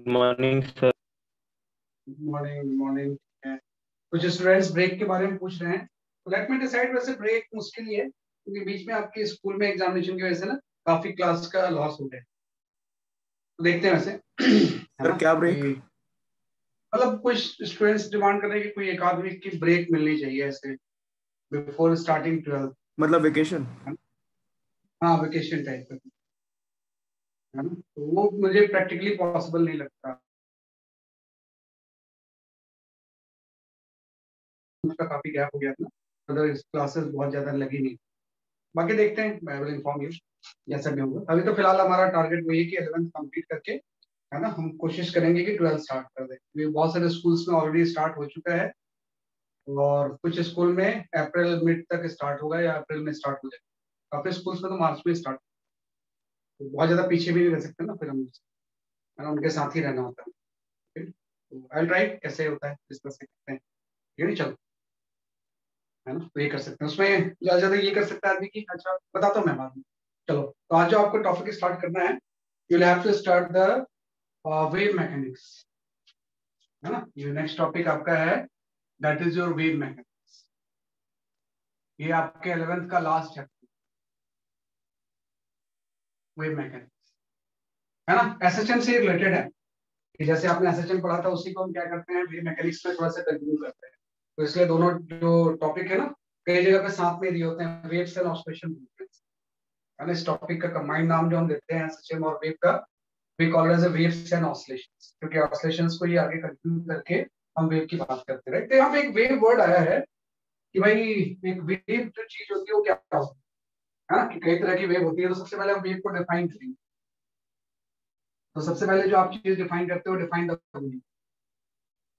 Morning sir. Morning morning. कुछ students break के बारे में पूछ रहे हैं, तो लेट मी डिसाइड। वैसे ब्रेक मुश्किल ही है क्योंकि बीच में आपके स्कूल में एग्जामिनेशन की वजह से ना काफी क्लास का लॉस हो गया है। तो देखते हैं वैसे है सर ना क्या ब्रेक? कि मतलब कुछ स्टूडेंट्स डिमांड कर रहे हैं कि कोई एक आध वीक की ब्रेक मिलनी चाहिए ऐसे बिफोर स्टार्टिंग 12th। मतलब वेकेशन? हाँ, वेकेशन टाइप का है ना, तो वो मुझे प्रैक्टिकली पॉसिबल नहीं लगता। उसका काफी गैप हो गया था, अदर क्लासेस बहुत ज्यादा लगी नहीं। बाकी देखते हैं, आई विल इन्फॉर्म यू जैसा भी होगा। अभी तो फिलहाल हमारा टारगेट वही है कि 11th कंप्लीट करके है ना हम कोशिश करेंगे कि 12th स्टार्ट कर दें, क्योंकि बहुत सारे स्कूल्स में ऑलरेडी स्टार्ट हो चुका है और कुछ स्कूल में अप्रैल मिड तक स्टार्ट होगा या अप्रैल में स्टार्ट हो जाएगा। काफी स्कूल्स में तो मार्च में स्टार्ट, तो बहुत ज्यादा पीछे भी नहीं रह सकते ना, फिर हम है ना उनके साथ ही रहना होता है। ठीक? तो आई ट्राई कैसे होता है इस तरह से करते हैं, ये नहीं चलो है ना, तो ये कर सकते हैं। उसमें ज्यादा ज्यादा ये कर सकता है आदमी की, अच्छा बताता हूँ मैं बाद में। चलो, तो आज जो आपको टॉपिक स्टार्ट करना है, you will have to start the wave mechanics, है ना। ये नेक्स्ट टॉपिक आपका है, that is your wave mechanics. ये आपके 11th का लास्ट चैप्टर, वेव मैकेनिक्स, है ना। एसएचएम से रिलेटेड है कि जैसे आपने एसएचएम पढ़ा था उसी को हम क्या करते हैं, वेव मैकेनिक्स में थोड़ा सा कंटिन्यू करते हैं। तो इसलिए दोनों जो टॉपिक है ना कई जगह पे साथ में दिए होते हैं, वेव्स एंड ऑसिलेशन, है ना। इस टॉपिक का कंबाइंड नाम जो हम देते हैं एसएचएम और वेव का, we call as waves and oscillations, क्योंकि ऑसिलेशंस को ये आगे कंटिन्यू करके हम वेव की बात करते हैं। तो यहाँ पे एक वेव वर्ड आया है कि भाई एक वेव जो चीज होती है वो क्या होती है ना, कि कई तरह की वेव होती है। तो सबसे पहले हम वेव को डिफाइन करेंगे। तो सबसे पहले जो आप चीज डिफाइन करते हो, डिफाइन द वेव,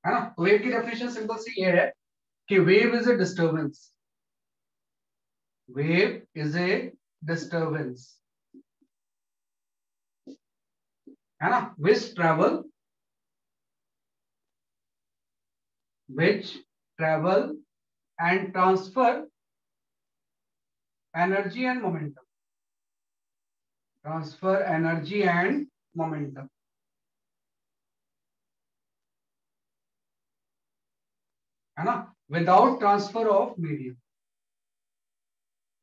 है ना। तो वेव की डेफिनेशन सिंपल सी ये है कि wave is a disturbance, wave is a disturbance, है ना, which travel and transfer energy and momentum, transfer energy and momentum, है ना, without transfer of medium,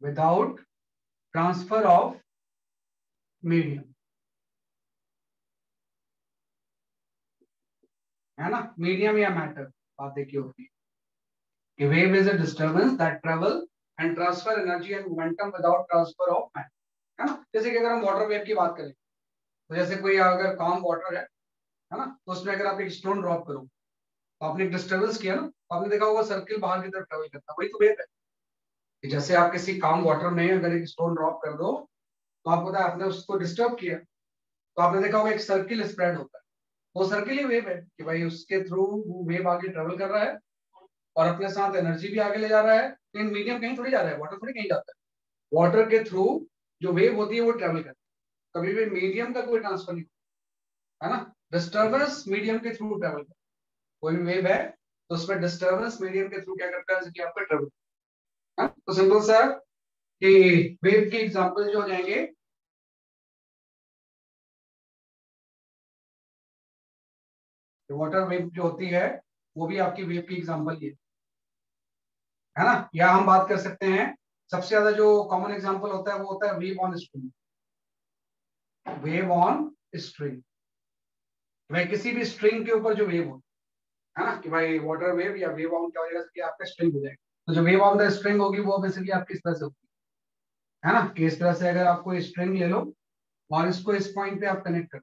without transfer of medium, है ना। मीडियम या मैटर बात देखिए होगी कि wave is a disturbance that travel and transfer energy and momentum without transfer of matter, है ना। जैसे कि अगर हम वाटर वेव की बात करें, तो जैसे कोई अगर काम वाटर है ना, तो उसमें अगर आप एक स्टोन ड्रॉप करो तो आपने एक डिस्टर्बेंस किया ना, तो आपने देखा होगा सर्किल बाहर की तरफ ट्रेवल करता है, वही तो वेव है। कि जैसे आप किसी काम वाटर में अगर एक स्टोन ड्रॉप कर दो तो आपको पता है आपने उसको डिस्टर्ब किया, तो आपने देखा होगा एक सर्किल स्प्रेड होता है। वो सर्किल ही वेव है कि भाई उसके थ्रू वो वेव आगे ट्रेवल कर रहा है और अपने साथ एनर्जी भी आगे ले जा रहा है। लेकिन मीडियम कहीं थोड़ी जा रहा है, वाटर थोड़ी कहीं जाता है। वाटर के थ्रू जो वेव होती है वो ट्रेवल करती है, कभी भी मीडियम का कोई ट्रांसफर नहीं, है ना। डिस्टर्बेंस मीडियम के थ्रू ट्रेवल करता है, कोई भी वेव है तो उसमें डिस्टर्बेंस मीडियम के थ्रू क्या करता है, जैसे कि आपका ट्रेवल, है। तो सिंपल सा कि वेव के एग्जांपल जो हो जाएंगे, वाटर वेव जो होती है वो भी आपकी वेव की एग्जांपल ही है ना। या हम बात कर सकते हैं, सबसे ज्यादा जो कॉमन एग्जांपल होता है वो होता है wave on string, wave on string. भाई किसी भी स्ट्रिंग के ऊपर जो वेव हो, है ना, कि भाई वाटर वेव या वेव ऑन क्या हो जाएगा कि आपका स्ट्रिंग हो जाएगा। तो जो वेव ऑन द स्ट्रिंग होगी वो बेसिकली आपकी इस तरह से होगी, है ना, कि इस तरह से अगर आपको स्ट्रिंग ले लो और इसको इस पॉइंट पे आप कनेक्ट कर,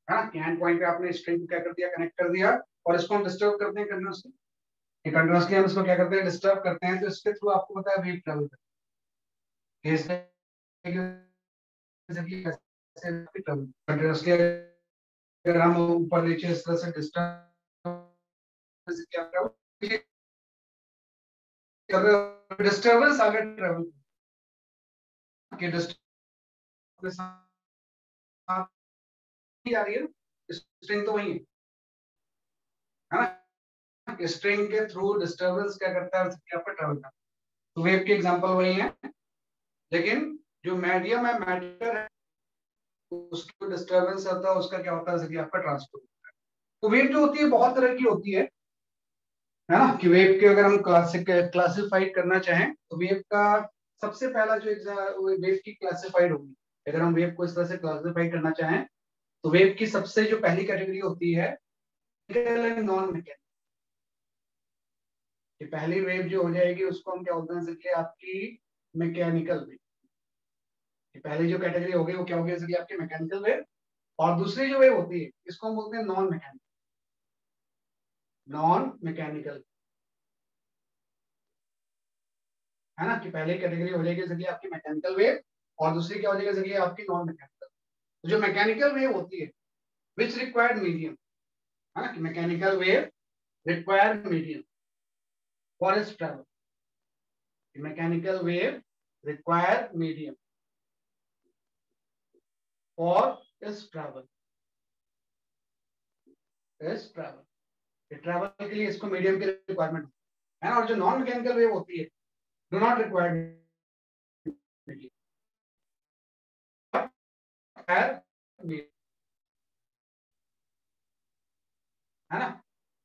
है ना, कि एंड पॉइंट पे आपने स्ट्रिंग को क्या कर दिया, कनेक्ट कर दिया, और इसको हम डिस्टर्ब करते हैं कंटिन्यूसली। कंटिन्यूसली हम इसको क्या करते हैं, डिस्टर्ब करते हैं, तो इसके थ्रू आपको पता है वेव ट्रेवल करती है। कंटिन्यूसली अगर हम ऊपर नीचे इस तरह से डिस्टर्बेंस आगे ट्रेवल के डिस्टर्बेंस आ रही है, स्ट्रिंग तो वही है ना, स्ट्रिंग के थ्रू डिस्टर्बेंस क्या करता है, यहाँ पर ट्रेवल करता है। तो वेव के एग्जांपल वही है, लेकिन जो मीडियम है मैटर है, उसको डिस्टर्बेंस होता है, उसका क्या होता है, जैसे कि आपका ट्रांसफर होता है। तो वेव जो होती है बहुत तरह की होती है ना, कि वेव के अगर हम क्लासिफाइड करना चाहें तो वेव का सबसे पहला जो वेव की क्लासिफाइड होगी, अगर हम वेव को इस तरह से क्लासिफाई करना चाहें तो वेव की सबसे जो पहली कैटेगरी होती है नॉन मैकेनिकल। पहली वेव जो हो जाएगी उसको हम क्या बोलते हैं, जैसे आपकी मैकेनिकल वेव। पहली जो कैटेगरी होगी वो क्या होगी, जैसे कि आपकी मैकेनिकल वेव। और दूसरी जो वेव होती है इसको हम बोलते हैं नॉन मैकेनिकल, नॉन मैकेनिकल, है ना। कि पहली कैटेगरी हो जाएगी जैसे कि आपकी मैकेनिकल वेव, और दूसरी क्या हो जाएगी जैसे कि आपकी नॉन मैकेनिकल। तो जो मैकेनिकल वेव होती है विच रिक्वायर्ड मीडियम, है ना, कि mechanical wave required medium for its travel. Mechanical wave required medium for its travel, it's travel. Travel के लिए इसको मीडियम की रिक्वायरमेंट है ना। और जो नॉन मैकेनिकल वेव होती है डू नॉट रिक्वायर मीडियम, है ना।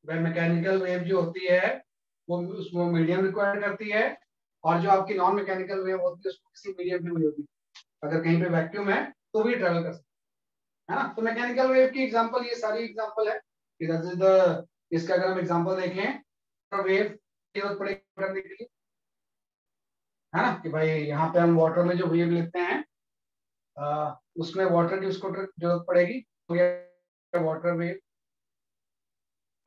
वह मैकेनिकल वेव जो होती है वो उसको मीडियम रिक्वायर करती है, और जो आपकी नॉन मैकेनिकल वेव होती है उसको किसी मीडियम की नहीं होती। अगर कहीं पे वैक्यूम है तो भी ट्रेवल कर सकते है ना। तो मैकेनिकल वेव की एग्जांपल ये सारी एग्जांपल है। इसका अगर हम एग्जांपल देखें तो वेव की जरूरत पड़ेगी करने के लिए, है ना, कि भाई यहाँ पे हम वाटर में जो वेव लेते हैं उसमें वाटर की उसको जरूरत पड़ेगी, तो वाटर वेव,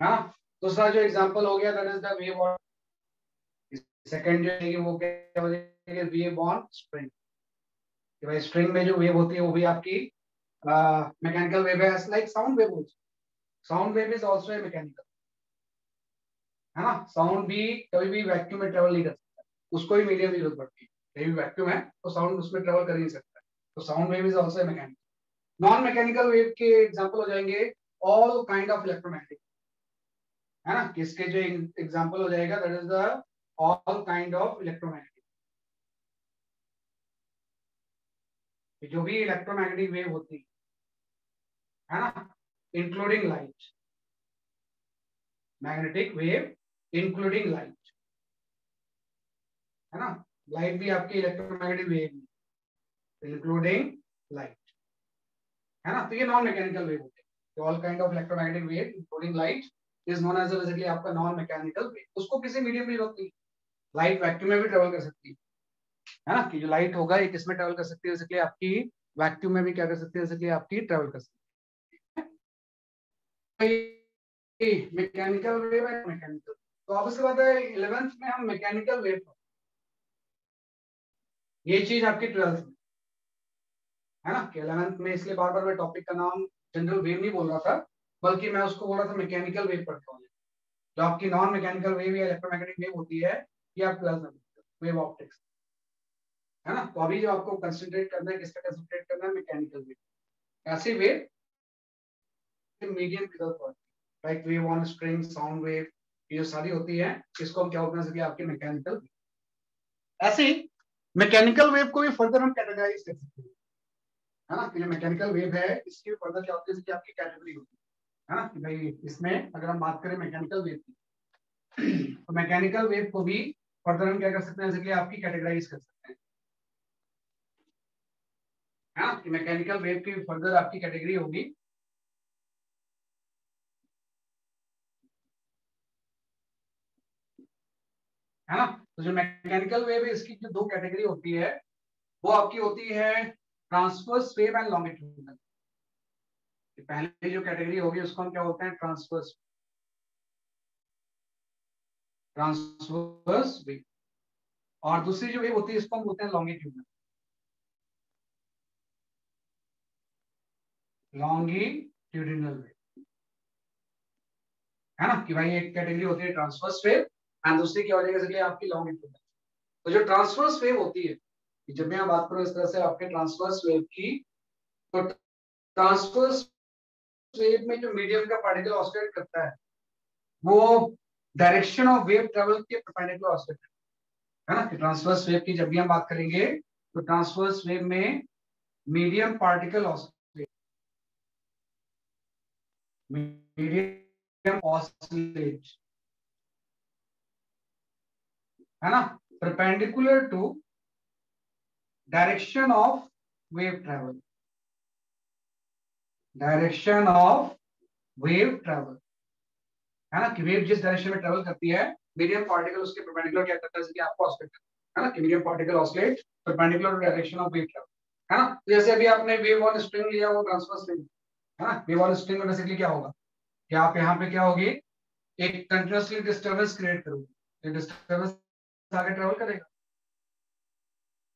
हाँ। दूसरा जो एग्जांपल हो गया that is the wave on, second जो है वो क्या हो जाएगा, वेव ऑन स्ट्रिंग। कि भाई स्ट्रिंग में जो वेव होती है वो भी आपकी मैकेनिकल वेव है, like sound wave also. Sound wave is also a mechanical, है ना। साउंड भी कभी भी वैक्यूम में ट्रेवल नहीं कर सकता, उसको ही मीडियम की जरूरत पड़ती है। कहीं भी वैक्यूम है तो साउंड उसमें ट्रेवल कर ही नहीं सकता, तो sound wave is also a mechanical. Non mechanical wave के एग्जांपल हो जाएंगे ऑल काइंड ऑफ इलेक्ट्रोमैग्नेटिक, है ना। किसके जो एग्जांपल हो जाएगा that is the all kind of electromagnetic, जो भी इलेक्ट्रोमैग्नेटिक वेव होती है ना, including light, magnetic wave including light, है ना। लाइट भी आपकी इलेक्ट्रोमैग्नेटिक वेव इंक्लूडिंग लाइट, है ना। तो ये नॉन मैकेनिकल वेव होते हैं। All kind of electromagnetic wave including light is known as basically आपका नॉन मैकेनिकल वेव। उसको किसी मीडियम में होती है, लाइट वैक्यूम में भी ट्रेवल कर सकती है ना। कि जो लाइट होगा ये किसमें ट्रेवल कर सकती है, जैसे आपकी वैक्यूम में भी क्या कर सकती है, जैसे आपकी ट्रेवल कर सकती है। मैकेनिकल वेव है मैकेनिकल। तो अब उसके बाद 11th में हम मैकेनिकल वेव, ये चीज आपकी 12th में, है ना। कि 11th में इसलिए बार बार मैं टॉपिक का नाम जनरल वेव नहीं बोल रहा था, बल्कि मैं उसको बोल रहा था मैकेनिकल वेव पढ़ते हो। जो आपकी नॉन मैकेनिकल वेव या इलेक्ट्रोमैग्नेटिक वेव होती है ये आप 12th में, वेव ऑप्टिक्स, है ना। तो अभी जो आपको कंसंट्रेट करना है, किसका कंसंट्रेट करना है, मैकेनिकल वेव। ऐसी वेव मीडियम की तरफ पड़ती है, like wave on string, sound wave, ये जो सारी होती है इसको हम क्या बोलते हैं, आपके मैकेनिकल। ऐसे ही मैकेनिकल वेव को भी फर्दर हम कैटेगराइज कर सकते हैं, है ना। कि जो मैकेनिकल वेव है इसकी भी फर्दर क्या होती है, आपकी कैटेगरी होती है ना। कि भाई इसमें अगर हम बात करें मैकेनिकल वेव की तो मैकेनिकल वेव को भी फर्दर हम क्या कर सकते हैं, जैसे कि आपकी कैटेगराइज कर सकते हैं, है ना। कि मैकेनिकल वेव की फर्दर आपकी कैटेगरी होगी, है ना। तो जो मैकेनिकल वेव है इसकी जो दो कैटेगरी होती है वो आपकी होती है ट्रांसवर्स वेव एंड लॉन्गिट्यूडिनल। पहले जो कैटेगरी होगी उसको हम क्या बोलते हैं, ट्रांसवर्स वेव, और दूसरी जो वेव होती है इसको हम बोलते हैं लॉन्गिट्यूडिनल, लॉन्गिट्यूडिनल वेव, है ना। कि भाई एक कैटेगरी होती है ट्रांसवर्स वेव एंड दूसरी क्या हो जाएगी, जैसे आपकी लॉन्गिट्यूडिनल। तो जो ट्रांसवर्स वेव होती है, जब मैं बात करूं इस तरह से आपके ट्रांसवर्स वेव की, तो ट्रांसवर्स वेव में जो मीडियम का पार्टिकल ऑसिलेट करता है वो डायरेक्शन ऑफ वेव ट्रेवल के परपेंडिकुलर ऑसिलेट, है ना। कि ट्रांसवर्स वेव की जब भी हम बात करेंगे तो ट्रांसवर्स वेव में मीडियम पार्टिकल मीडियम ऑसिलेट, है ना, perpendicular to direction of wave travel, direction of wave travel, है ना, कि वेव जिस डायरेक्शन में ट्रेवल करती है, मीडियम पार्टिकल उसके परपेंडिकुलर क्या करता है, जैसे कि आपको ऑसिलेट करता है ना, कि medium particle oscillate perpendicular to direction of wave travel, है ना। जैसे अभी आपने वेव ऑन स्ट्रिंग लिया, वो ट्रांसवर्स स्ट्रिंग, है ना। वेव ऑन स्ट्रिंग में बेसिकली क्या होगा कि आप यहाँ पे क्या होगी, एक कंटिन्यूअसली डिस्टर्बेंस क्रिएट करोगे, डिस्टर्बेंस आगे ट्रेवल करेगा,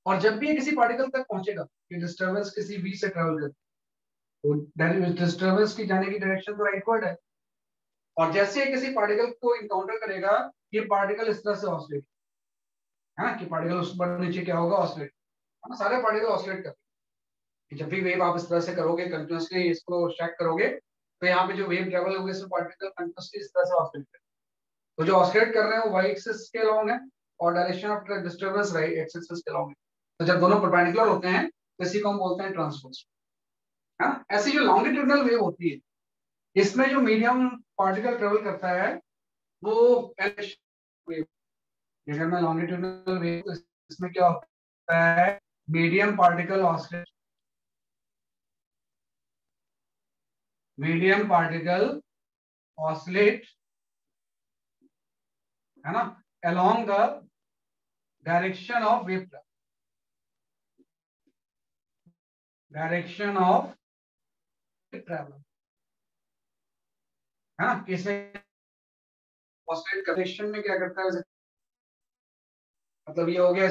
और जब भी ये किसी पार्टिकल तक पहुंचेगा, ये डिस्टर्बेंस किसी वी से ट्रेवल करती है, तो डिस्टर्बेंस की जाने की डायरेक्शन तो राइटवर्ड है, और जैसे ही किसी पार्टिकल को इनकाउंटर करेगा, ये पार्टिकल इस तरह से ऑसिलेट, है ना, कि पार्टिकल उस पर नीचे क्या होगा, ऑसिलेट, है ना, सारे पार्टिकल ऑसिलेट करते हैं। जब भी वेव आप इस तरह से करोगे, कंटिन्यूअसली इसको चेक करोगे, तो यहाँ पे जो वेव ट्रेवल होगी, इसमें पार्टिकल कंटिन्यूअसली इस तरह से ऑसिलेट करेंगे। तो जो ऑसिलेट कर रहे हैं वो वाई एक्सिस के अलोंग है, और direction of disturbance right axis के अलोंग है। तो जब दोनों परपेंडिकुलर होते हैं, तो इसी को हम बोलते हैं ट्रांसवर्स, है ना। ऐसी जो लॉन्गिट्यूडनल वेव होती है, इसमें जो मीडियम पार्टिकल ट्रेवल करता है, वो वेव, अगर मैं लॉन्गिट्यूडनल वेव, तो इसमें क्या होता है, medium particle oscillate, medium particle oscillate, है ना, along the direction of wave travel, direction of travel, है ना। इसमें ऑसिलेट करेक्शन में क्या करता है, मतलब ये हो गया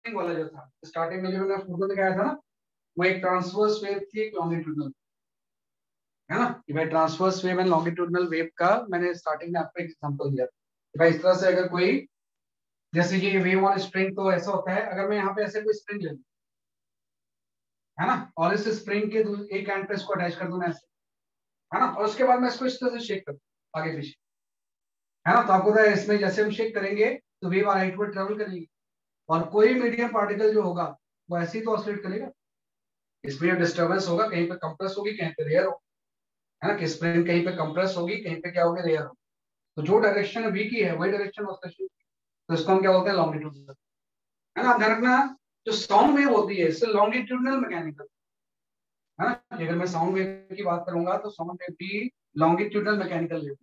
वाला जो था स्टार्टिंग में, जो मैंने फोटो दिखाया था ना, वो एक ट्रांसवर्स वेव थी, एक लॉन्गिट्यूडनल, है ना, कि भाई transverse wave and longitudinal wave का मैंने स्टार्टिंग में आपको एक एग्जांपल दिया कि भाई इस तरह से अगर कोई, जैसे कि ये वेव ऑन स्प्रिंग, तो ऐसा होता है, अगर मैं यहाँ पे ऐसे कोई स्प्रिंग ले लूं, है ना, और इस स्प्रिंग के एक एंड पे इसको अटैच कर दूं मैं ऐसे, है ना, और उसके बाद मैं इसको इस तरह से शेक करूं आगे पीछे, है ना, तो आपको पता है इसमें जैसे हम शेक करेंगे, तो वेव राइटवर्ड ट्रेवल करेगी, और कोई मीडियम पार्टिकल जो होगा, वो ऐसे ही तो ऑसिलेट करेगा, इसमें डिस्टर्बेंस होगा, कहीं पे कंप्रेस होगी, कहीं पे रेयर होगी, है ना, कि स्प्रिंग कहीं पे कंप्रेस होगी, कहीं पे क्या होगी, रेयर होगी। तो जो डायरेक्शन वी की है, वही डायरेक्शन ऑसिलेशन, तो इसको हम क्या बोलते हैं, लॉन्गिट्यूडनल, है ना। ध्यान रखना, जो साउंड वेव होती है, इससे लॉन्गिट्यूडनल मैकेनिकल, है ना, कि अगर मैं साउंड वेव की बात करूंगा, तो साउंड वेव भी लॉन्गिट्यूडनल मैकेनिकल वेव,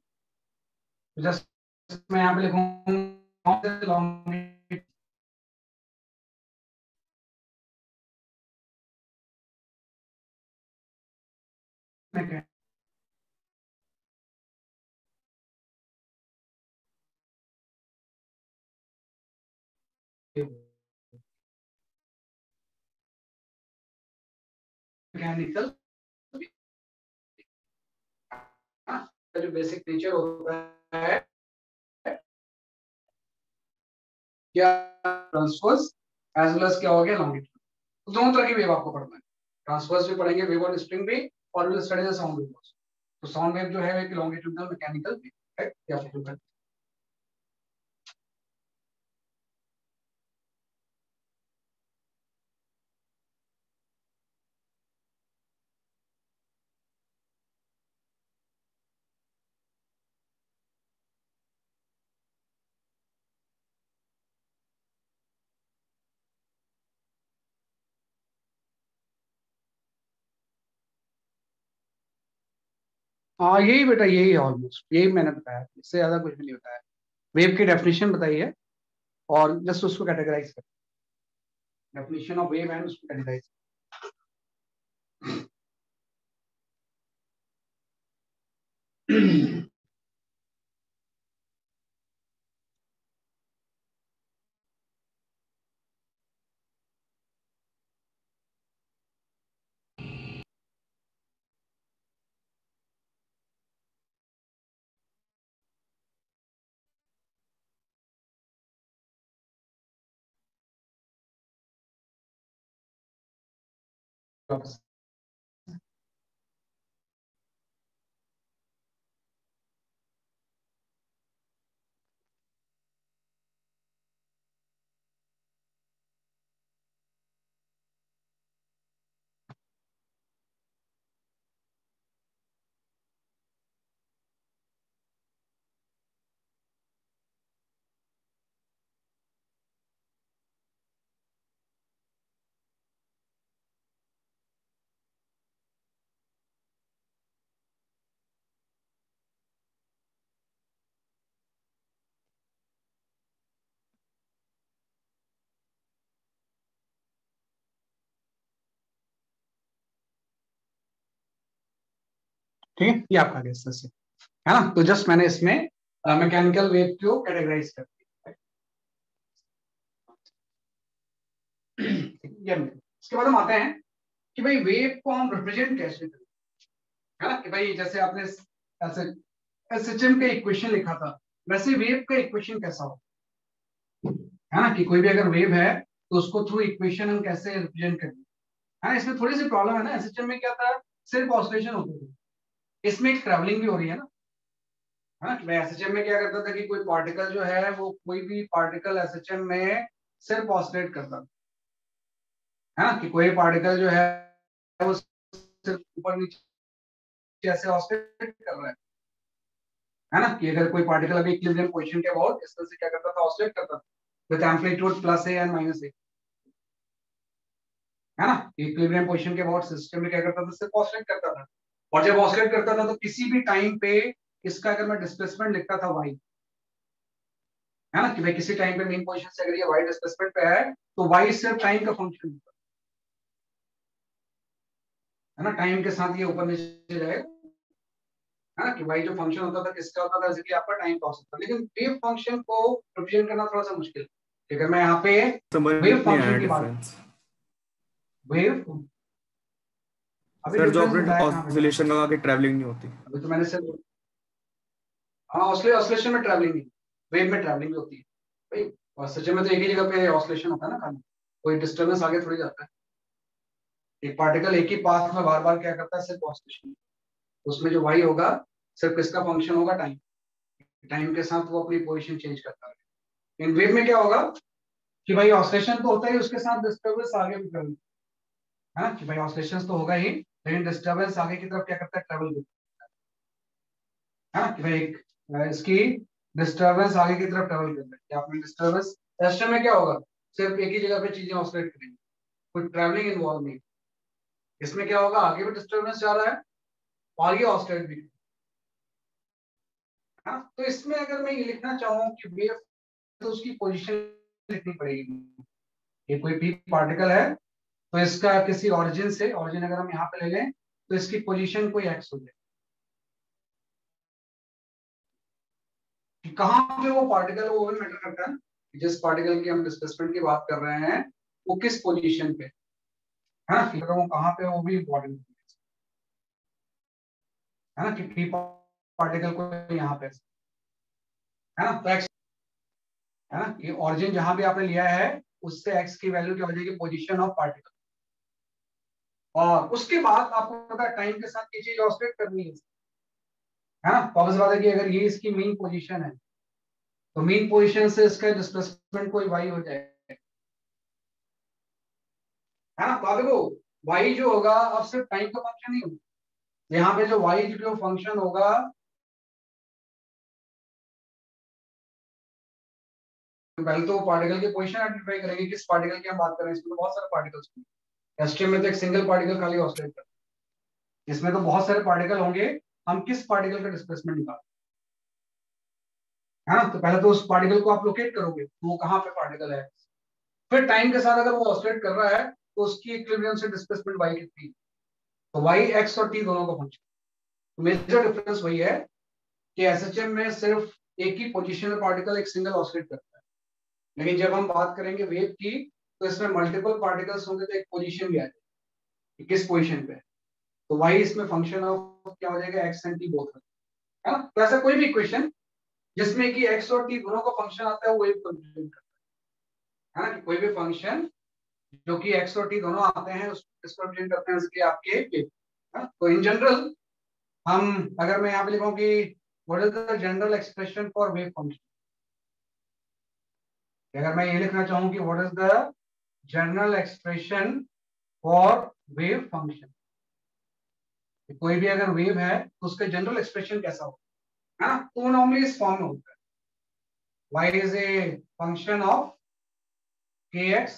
तो जस्ट मैं यहाँ पे लिखूंगा लॉन्गिट्यूडनल मैकेनिकल, जो बेसिक नेचर होता है, क्या ट्रांसवर्स एज वेल एज क्या हो गया लॉन्गिट्यूड, तो दोनों तरह की वेव आपको पढ़ना है, ट्रांसवर्स भी पढ़ेंगे, वेव ऑन स्ट्रिंग भी, और will study the sound wave. तो साउंड वेव जो है, एक लॉन्गिट्यूडनल मैकेनिकल वेव है, या फिर हाँ, यही बेटा, यही है ऑलमोस्ट, यही मैंने बताया, इससे ज्यादा कुछ भी नहीं बताया। वेव की डेफिनेशन बताई है, और जस्ट उसको कैटेगराइज कर, डेफिनेशन ऑफ वेव एंड उसको कैटेगराइज। ठीक है, ये आपका गेस है ना। तो जस्ट मैंने इसमें मैकेनिकल वेव को कैटेगराइज कर दिया। इसके बाद हम आते हैं कि भाई वेव को हम रिप्रेजेंट कैसे करें, है ना। कि भाई जैसे आपने ऐसे एसएचएम का इक्वेशन लिखा था, वैसे वेव का इक्वेशन कैसा हो, है ना। कि कोई भी अगर वेव है तो उसको थ्रू इक्वेशन हम कैसे रिप्रेजेंट करें, है ना। इसमें थोड़ी सी प्रॉब्लम है ना, एसएचएम में क्या था, सिर्फ ऑसिलेशन होते थे, इसमें एक ट्रैवलिंग भी हो रही है ना, है ना। कि मैं एसएचएम में क्या करता था कि कोई पार्टिकल जो है वो कोई भी पार्टिकल एसएचएम में सिर्फ ऑसिलेट करता था, है ना। कि कोई पार्टिकल जो है वो सिर्फ ऊपर नीचे ऐसे ऑसिलेट कर रहा है ना। कि अगर कोई पार्टिकल अभी इक्विलिब्रियम पोजीशन के अबाउट इस तरह से क्या करता था, ऑसिलेट करता था with amplitude plus a and minus a, है ना। इक्विलिब्रियम पोजीशन के अबाउट सिस्टम में क्या करता था, सिर्फ ऑसिलेट करता था। और जब ऑसिलेट करता था तो किसी भी टाइम पे इसका अगर मैं डिस्प्लेसमेंट लिखता था वाई, है ना। कि भाई किसी टाइम पे मेन पोजीशन से अगर ये वाई डिस्प्लेसमेंट पे है तो वाई सिर्फ टाइम का फंक्शन होता है ना, टाइम के साथ ये ऊपर नीचे जाएगा, है ना। कि वाई जो फंक्शन होता था किसका होता था, जैसे कि आपका टाइम का हो सकता है। लेकिन वेव फंक्शन को रिप्रेजेंट करना थोड़ा सा मुश्किल है। अगर मैं यहाँ पे समझ वेव नहीं आया फंक्शन की बात, डिफरेंस वेव, अभी सर। जो डिफरेंस आपने बताया कहाँ बेटा, ऑसिलेशन लगा के ट्रैवलिंग नहीं होती। अभी तो मैंने सिर्फ, हाँ ऑसिलेशन में ट्रैवलिंग नहीं, वेव में ट्रैवलिंग भी होती है भाई। और सच में तो एक ही जगह पे ऑसिलेशन होता है ना खाली, कोई डिस्टर्बेंस आगे थोड़ी जाता है। एक पार्टिकल एक ही पाथ में बार बार क्या करता है, सिर्फ ऑसिलेशन, उसमें जो वाई होगा सिर्फ किसका फंक्शन होगा, टाइम, टाइम के साथ वो अपनी पोजीशन चेंज करता है। इन वेव में क्या होगा कि भाई ऑसिलेशन तो होता है, उसके साथ डिस्टर्बेंस आगे भी ट्रेवल, है ना। कि भाई ऑसिलेशन तो होगा ही, लेकिन डिस्टर्बेंस आगे की तरफ क्या करता है, ट्रेवल करता है ना। कि भाई एक इसकी डिस्टर्बेंस आगे की तरफ ट्रेवल कर रही है, आपने डिस्टर्बेंस सिस्टम में क्या होगा, सिर्फ एक ही जगह पे चीजें ऑसिलेट करेंगी, कोई ट्रेवलिंग इन्वॉल्व नहीं। इसमें क्या होगा, आगे भी डिस्टर्बेंस जा रहा है और ये ऑसिलेट भी, है ना। तो इसमें अगर मैं ये लिखना चाहूँ कि वेव, तो उसकी पोजीशन लिखनी पड़ेगी। ये कोई भी पार्टिकल है तो इसका किसी ऑरिजिन से, ऑरिजिन अगर हम यहाँ पे ले लें तो इसकी पोजीशन कोई एक्स हो जाए, कि कहाँ पे वो पार्टिकल, वो भी मैटर करता है कि जिस पार्टिकल की हम डिस्प्लेसमेंट की बात कर रहे हैं वो किस पोजीशन पे, है ना। कि अगर वो कहाँ पे, वो भी इम्पोर्टेंट है ना। कि पार्टिकल को यहाँ पे, है ना, तो एक्स, है ना। कि ऑरिजिन जहां भी आपने लिया है उससे एक्स की वैल्यू क्या हो जाएगी, पोजीशन ऑफ पार्टिकल। और उसके बाद आपको पता है टाइम के साथ ये चीज ऑसिलेट करनी है ना। तो ऑब्वियस बात है कि अगर ये इसकी मेन पोजीशन है तो मेन पोजीशन से इसका डिस्प्लेसमेंट कोई वाई हो जाएगा, है ना। तो अब देखो वाई जो होगा अब सिर्फ टाइम का फंक्शन नहीं होगा, यहाँ पे जो वाई जो फंक्शन होगा, पहले तो पार्टिकल की पोजीशन आइडेंटिफाई करेंगे, किस पार्टिकल की हम बात कर रहे हैं। इसमें तो बहुत सारे पार्टिकल्स होंगे, एसटीएम में तो एक सिंगल पार्टिकल खाली ऑसिलेट करता है, इसमें तो बहुत सारे पार्टिकल होंगे, हम किस पार्टिकल का डिस्प्लेसमेंट निकाल, है ना। तो पहले तो उस पार्टिकल को आप लोकेट करोगे तो वो कहाँ पे पार्टिकल है, फिर टाइम के साथ अगर वो ऑसिलेट कर रहा है तो उसकी इक्विलिब्रियम से डिस्प्लेसमेंट वाई कितनी, तो वाई एक्स और टी दोनों का फंक्शन। तो मेजर डिफरेंस वही है कि एसएचएम में सिर्फ एक ही पोजीशन में पार्टिकल एक सिंगल ऑसिलेट करता है, लेकिन जब हम बात करेंगे वेव की तो इसमें मल्टीपल पार्टिकल्स होंगे तो एक पोजीशन भी आ जाएगी, किस पोजीशन पे, तो वाई इसमें फंक्शन ऑफ क्या हो जाएगा, एक्स एंड टी बोथ, है ना। तो ऐसा कोई भी इक्वेशन जिसमें कि एक्स और टी दोनों का फंक्शन आता है वो वेव को रिप्रेजेंट करता है ना। कि कोई भी फंक्शन जो कि एक्स और टी दोनों आते हैं उसको रिप्रेजेंट करते हैं इसके आपके वेव, है ना। तो इन जनरल हम, अगर मैं यहाँ पे लिखूं कि what is the general expression for wave function, अगर मैं ये लिखना चाहूँ कि what is the general expression for wave function, कोई भी अगर वेव है तो उसका जनरल एक्सप्रेशन कैसा होगा, है ना। तो वो नॉर्मली इस फॉर्म में होता है, y is a function of kx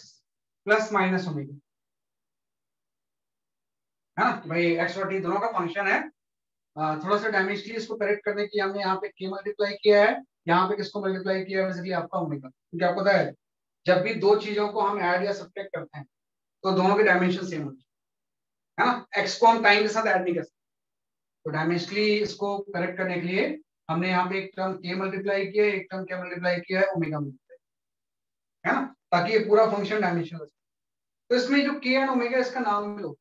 plus minus omega, है ना। भाई एक्स और टी दोनों का फंक्शन है। थोड़ा सा डैमेज की इसको करेक्ट करने की हमने यहाँ पे k मल्टीप्लाई किया है, यहाँ पे किसको मल्टीप्लाई किया है, बेसिकली आपका ओमेगा, क्योंकि आपको पता है जब भी दो चीजों को हम ऐड या सब्ट्रैक्ट करते हैं तो दोनों के डायमेंशन सेम होते हैं, है ना। एक्स को हम टाइम के साथ ऐड नहीं कर सकते, तो डायमेंशनली इसको करेक्ट करने के लिए हमने यहाँ पे एक टर्म के मल्टीप्लाई किया है, एक टर्म क्या मल्टीप्लाई किया है, ओमेगा मल्टीप्लाई, है ना, ताकि ये पूरा फंक्शन डायमेंशनल हो। तो इसमें जो के एंड ओमेगा इसका नाम भी लो।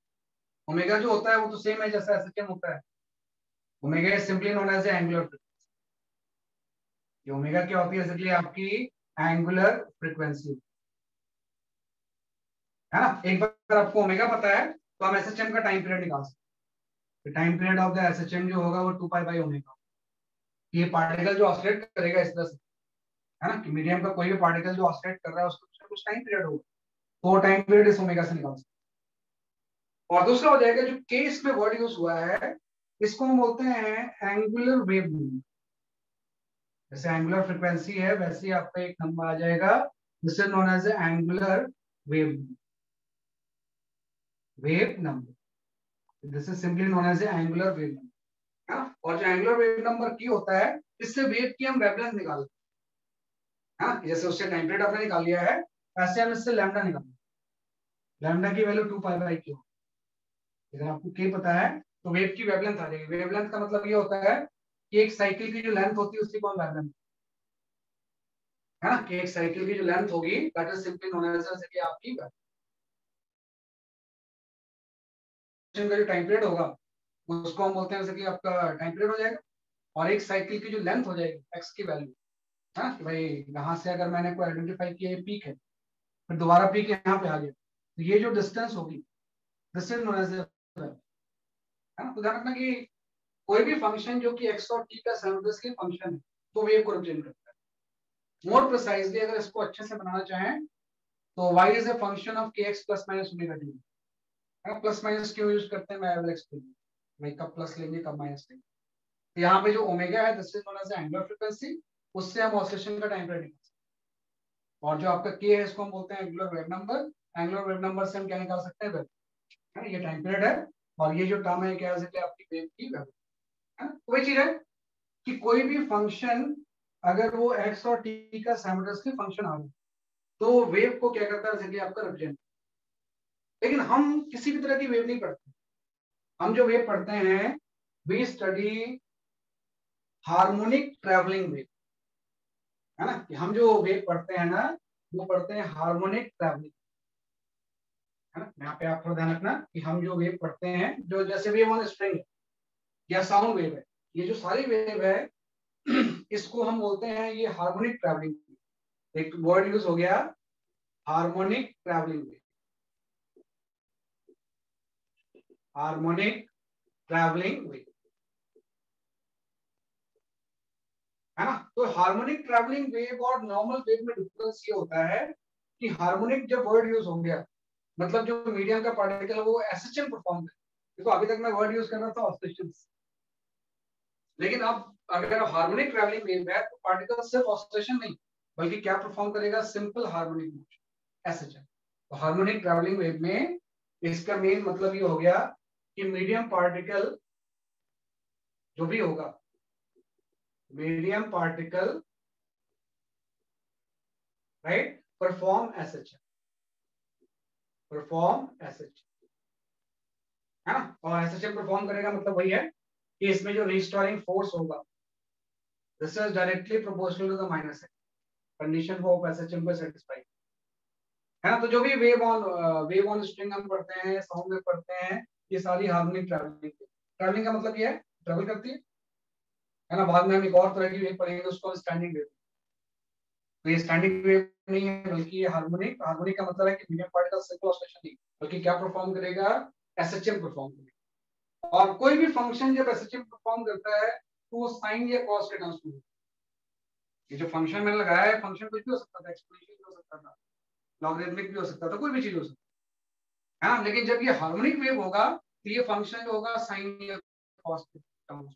ओमेगा जो होता है वो तो सेम है जैसा एसएचएम होता है। Omega is simply known as angular frequency. Omega क्या होती है बेसिकली आपकी एंगुलर फ्रीक्वेंसी, है ना। एक बार आपको ओमेगा पता है तो हम एसएचएम का टाइम पीरियड निकाल सकते हैं। Time period of the SHM जो होगा वो 2 पाई बाई ओमेगा। ये पार्टिकल जो ऑसिलेट करेगा इस तरह से, है ना, कि मीडियम का कोई भी पार्टिकल जो ऑसिलेट कर रहा है उसका कुछ टाइम पीरियड होगा, तो टाइम पीरियड इस ओमेगा से निकाल सकते हैं। और दूसरा हो जाएगा जो के इसमें वर्ड यूज हुआ है, इसको हम बोलते हैं एंगुलर वेव नंबर। जैसे एंगुलर फ्रीक्वेंसी है वैसे ही आपका एक नंबर आ जाएगा, this is known as angular wave number. This is simply known as angular wave number. और जो एंगुलर वेव नंबर की होता है इससे वेव की हम वेवलेंथ निकालते हैं, जैसे उससे टाइम पीरियड आपने निकाल लिया है, ऐसे हम इससे लैम्डा निकालते हैं। लैम्डा की वैल्यू 2 पाई बाई क्यू। अगर आपको के पता है तो वेव की वेवलेंथ आ जाएगी। वेवलेंथ का मतलब ये होता है कि एक साइकिल की जो लेंथ होती है उसी को हम वेवलेंथ, है ना, कि एक साइकिल की जो लेंथ होगी that is simply known as कि आपकी का जो टाइम पीरियड होगा उसको हम बोलते हैं जैसे कि आपका टाइम पीरियड हो जाएगा। और एक साइकिल की जो लेंथ हो जाएगी एक्स की वैल्यू, है कि भाई यहाँ से अगर मैंने कोई आइडेंटिफाई किया ये पीक है, फिर दोबारा पीक यहाँ पे आ गया, तो ये जो डिस्टेंस होगी दिस इज नोन एज, है ना। तो ध्यान रखना कि कोई भी फंक्शन जो कि एक्स और टी का सिमेट्रिकली फंक्शन है तो वेव को रिप्रेजेंट करता है। मोर प्रिसाइजली अगर इसको अच्छे से बनाना चाहें तो y is a function of kx plus minus omega T. Plus minus क्यों यूज करते हैं मैं आई विल एक्सप्लेन। भाई कब प्लस लेंगे कब माइनस लेंगे। तो यहाँ पे जो ओमेगा है this is known as angular frequency, उससे हम ऑसिलेशन का टाइम पीरियड निकाल सकते हैं। और जो आपका के है इसको हम बोलते हैं angular wave number. Angular wave number से हम क्या निकाल सकते हैं, वेव, है ना, ये टाइम पीरियड है। और ये जो टर्म है क्या है कि आपकी वेव की वेव, है ना। तो वही चीज है कि कोई भी फंक्शन अगर वो एक्स और टी का साइमल्टेनियसली फंक्शन आ रहा है तो वेव को क्या करता है जैसे कि आपका रिप्रेजेंट। लेकिन हम किसी भी तरह की वेव नहीं पढ़ते। हम जो वेव पढ़ते हैं we study harmonic travelling wave, है ना, कि हम जो वेव पढ़ते हैं ना वो पढ़ते हैं हार्मोनिक ट्रैवलिंग, है ना। यहाँ पे आप थोड़ा ध्यान रखना कि हम जो वेव पढ़ते हैं जो जैसे वेव ऑन स्ट्रिंग या साउंड वेव है, ये जो सारी वेव है इसको हम बोलते हैं ये हार्मोनिक ट्रैवलिंग। एक वर्ड यूज हो गया harmonic travelling wave, harmonic travelling wave, है ना। तो हार्मोनिक ट्रैवलिंग वेव और नॉर्मल वेव में डिफरेंस ये होता है कि हार्मोनिक जब वर्ड यूज हो गया मतलब जो मीडियम का पार्टिकल है वो एसएचएम परफॉर्म करे। देखो अभी तक मैं वर्ड यूज कर रहा था ऑसिलेशंस, लेकिन अब अगर हार्मोनिक ट्रैवलिंग वेव है तो पार्टिकल सिर्फ ऑसिलेशन नहीं बल्कि क्या परफॉर्म करेगा, सिंपल हार्मोनिक मोशन, एसएचएम। तो हार्मोनिक ट्रैवलिंग वेव में इसका मेन मतलब ये हो गया कि मीडियम पार्टिकल जो भी होगा, medium particle right perform SHM, perform SHM, है ना। और एसएचएम परफॉर्म करेगा मतलब वही है कि इसमें जो रिस्टोरिंग फोर्स होगा this is directly proportional to the minus है कंडीशन ऑफ एसएचएम को सेटिस्फाई, है ना। तो जो भी वेव ऑन स्ट्रिंग हम पढ़ते हैं, साउंड वेव पढ़ते हैं, ये सारी हार्मोनिक ट्रैवलिंग। ट्रैवलिंग का मतलब ये है ट्रैवल करती है ना। बाद में हम एक और तरह की वेव पढ़ेंगे उसको स्टैंडिंग वेव। तो ये स्टैंडिंग वेव नहीं है बल्कि ये हार्मोनिक, हार्मोनिक का मतलब है कि मीडियम पार्टिकल सिंपल ऑसिलेशन नहीं बल्कि क्या परफॉर्म करेगा, एसएचएम परफॉर्म करेगा। और कोई भी फंक्शन जब एसएचएम परफॉर्म करता है तो वो साइन या कॉस के टर्म्स में, ये जो फंक्शन मैंने लगाया है फंक्शन कुछ भी हो सकता था, एक्सपोनेंशियल भी हो सकता था, लॉगरिथमिक भी हो सकता था, कोई भी चीज हो सकती है ना। लेकिन जब ये हार्मोनिक वेव होगा तो ये फंक्शन जो होगा साइन या कॉस के टर्म्स।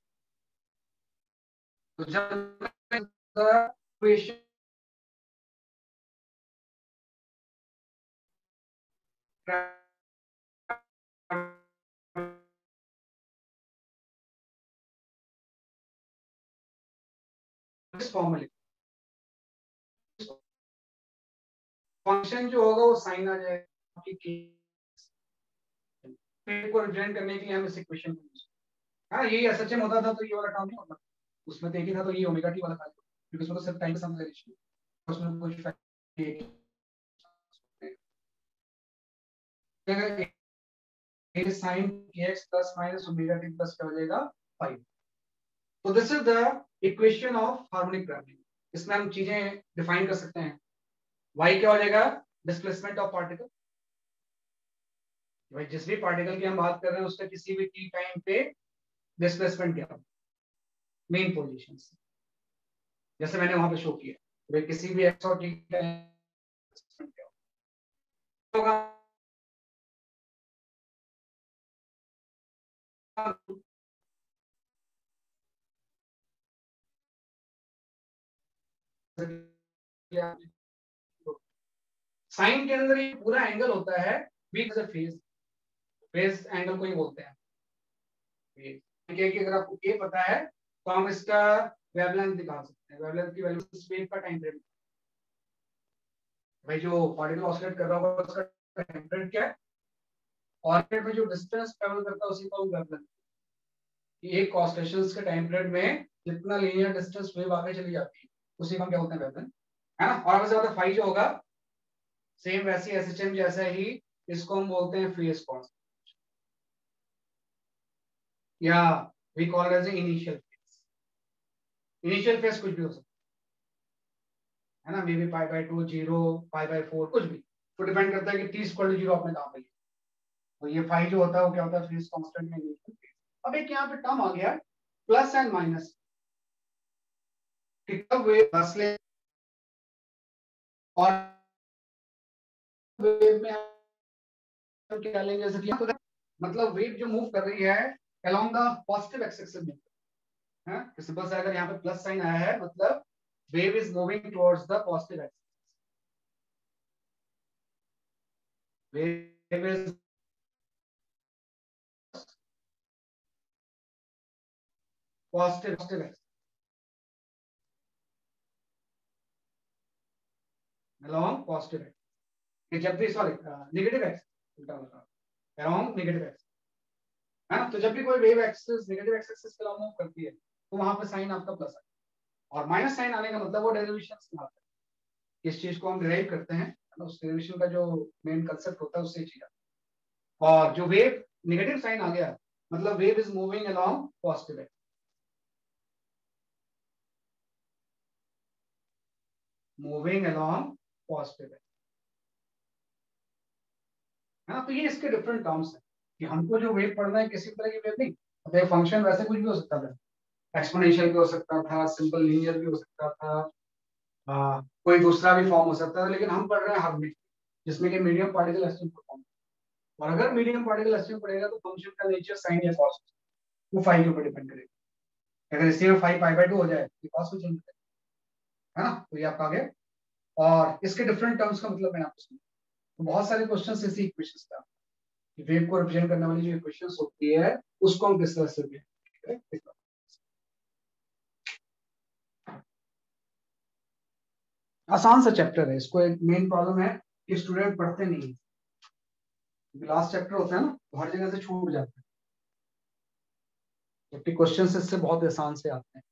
तो जब इक्वेशन फॉर्मूले फंक्शन जो होगा वो साइन आ जाएगा को रिप्रेजेंट करने के लिए हम इस इक्वेशन को यूज, हाँ यही एसएचएम होता था तो ये वाला टर्म नहीं होता, उसमें तो एक ही था, तो ये ओमेगा टी वाला था, क्योंकि उसमें तो सिर्फ टाइम के साथ रिलेशन, उसमें कुछ sine x plus minus omega T plus क्या हो जाएगा 5। तो this is the equation of harmonic travelling. इसमें हम चीजें डिफाइन कर सकते हैं। y क्या हो जाएगा, डिस्प्लेसमेंट ऑफ पार्टिकल। भाई जिस भी पार्टिकल की हम बात कर रहे हैं उसका किसी भी टी टाइम पे डिस्प्लेसमेंट क्या मेन पोजीशन से, जैसे मैंने वहां पे शो किया, भाई किसी भी एक्स और टी टाइम क्या होगा। साइन के अंदर ये पूरा एंगल होता है बी फेज, फेज एंगल को ही बोलते हैं। कि अगर आपको ए पता है तो हम इसका वेवलेंथ दिखा सकते हैं, वेवलेंथ की वैल्यू वेव का टाइम पीरियड। भाई जो पार्टिकल ऑसिलेट कर रहा होगा उसका टाइम पीरियड क्या है, ऑर्बिट में जो डिस्टेंस ट्रेवल करता है उसी को हम वेवलेंथ, एक ऑसिलेशन के टाइम पीरियड में जितना लीनियर डिस्टेंस वेव आगे चली जाती है उसी को हम क्या बोलते हैं, वेवलेंथ, है ना। और वैसे मतलब फाई जो होगा सेम वैसे एसएचएम जैसा ही, इसको हम बोलते हैं फेज कांस्टेंट, या we call as initial phase. Initial phase कुछ भी हो सकता है ना, may be pi by 2, 0, pi by 4, कुछ भी, तो डिपेंड करता है कि टी इक्वल टू 0 आपने कहां पे लिया। तो ये फाई जो होता है वो क्या होता है, फेज कांस्टेंट में इनिशियल फेज। अब एक यहाँ पे टर्म आ गया प्लस एंड माइनस, कि कब वेव बस ले और वेव में हम क्या लेंगे, जैसे कि मतलब वेव जो मूव कर रही है अलोंग द पॉजिटिव एक्सिस में है, सिंपल सा अगर यहाँ पे प्लस साइन आया है मतलब wave is moving towards the positive axis, wave is positive along positive axis, जब भी सॉरी नेगेटिव एक्सिस उल्टा बोल रहा हूं, अलोंग नेगेटिव एक्सिस, है ना। तो जब भी कोई वेव एक्सिस नेगेटिव एक्सिस के अलोंग मूव करती है तो वहां पे साइन आपका प्लस है, और माइनस साइन आने का मतलब वो डेरिवेशन से आता है, इस चीज को हम डिराइव करते हैं, उस डेरिवेशन का जो मेन कंसेप्ट होता है उससे चीज। और जो वेव नेगेटिव साइन आ गया मतलब wave is moving along positive axis, moving along positive, है ना। तो ये इसके डिफरेंट टर्म्स है कि हमको जो वेव पढ़ना है किसी तरह की वेव नहीं, मतलब फंक्शन वैसे कुछ भी हो सकता था, एक्सपोनेंशियल भी हो सकता था, सिंपल लीनियर भी हो सकता था, कोई दूसरा भी फॉर्म हो सकता था, लेकिन हम पढ़ रहे हैं हार्मोनिक, जिसमें कि मीडियम पार्टिकल एस्टिम फॉर्म। और अगर मीडियम पार्टिकल एस्टिम पढ़ेगा तो फंक्शन का नेचर साइन या कॉस वो फाई के ऊपर डिपेंड करेगा। अगर इसी में फाई पाई बाय 2 हो जाए तो कॉस में चेंज करेगा, है ना। तो ये आपका आ गया, और इसके डिफरेंट टर्म्स का मतलब मैंने आपको सुना। तो बहुत सारे क्वेश्चन इसी इक्वेशंस का, वेव को रिप्रेजेंट करने वाली जो इक्वेशंस होती है उसको हम किस तरह से आसान सा चैप्टर है, इसको एक मेन प्रॉब्लम है कि स्टूडेंट पढ़ते नहीं, लास्ट चैप्टर होता है ना तो हर जगह से छूट जाता है, जबकि क्वेश्चन इससे बहुत आसान से आते हैं।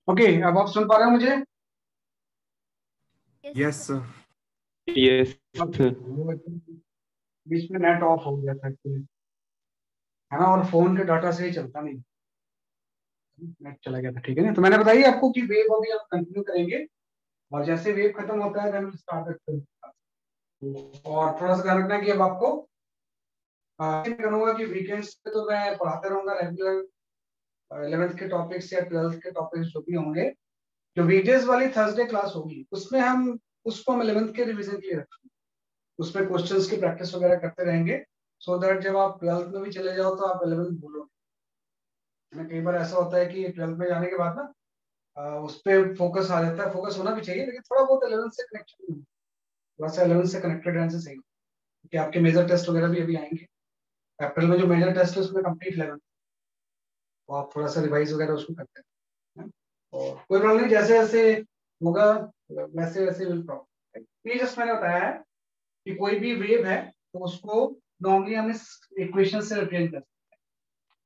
ओके, अब आप सुन पा रहे हो मुझे? Yes sir. यस ओके, बीच में नेट ऑफ हो गया था एक्चुअली, है ना, और फोन के डाटा से ही चलता नहीं, नेट चला गया था, ठीक है ना। तो मैंने बताइए आपको कि वेव अभी हम कंटिन्यू करेंगे, और जैसे वेव खत्म होता है देन स्टार्ट करते हैं। और थोड़ा सा ध्यान रखना कि अब आपको करूंगा कि वीकेंड्स पे तो मैं पढ़ाते रहूंगा रेगुलर 11th के टॉपिक्स या 12th के टॉपिक्स जो भी होंगे। जो वीकडेज वाली थर्सडे क्लास होगी उसमें हम उसको हम 11th के रिवीजन के लिए रखेंगे, उसमें क्वेश्चंस की प्रैक्टिस वगैरह करते रहेंगे, सो दैट जब आप 12th में भी चले जाओ तो आप 11th भूलोगे। कई बार ऐसा होता है कि 12th में जाने के बाद ना उस पर फोकस आ जाता है, फोकस होना भी चाहिए, लेकिन थोड़ा बहुत 11th से कनेक्शन, थोड़ा सा 11th से कनेक्टेड रहने से सही, क्योंकि आपके मेजर टेस्ट वगैरह भी अभी आएंगे अप्रैल में, जो मेजर टेस्ट है उसमें कंप्लीट 11th, तो आप थोड़ा सा रिवाइज वगैरह उसको करते हैं। और कोई प्रॉब्लम नहीं, जैसे जैसे होगा वैसे वैसे विल प्रॉब्लम। ये जस्ट मैंने बताया है कि कोई भी वेव है तो उसको नॉर्मली हम इस इक्वेशन से रिप्रेजेंट कर सकते हैं,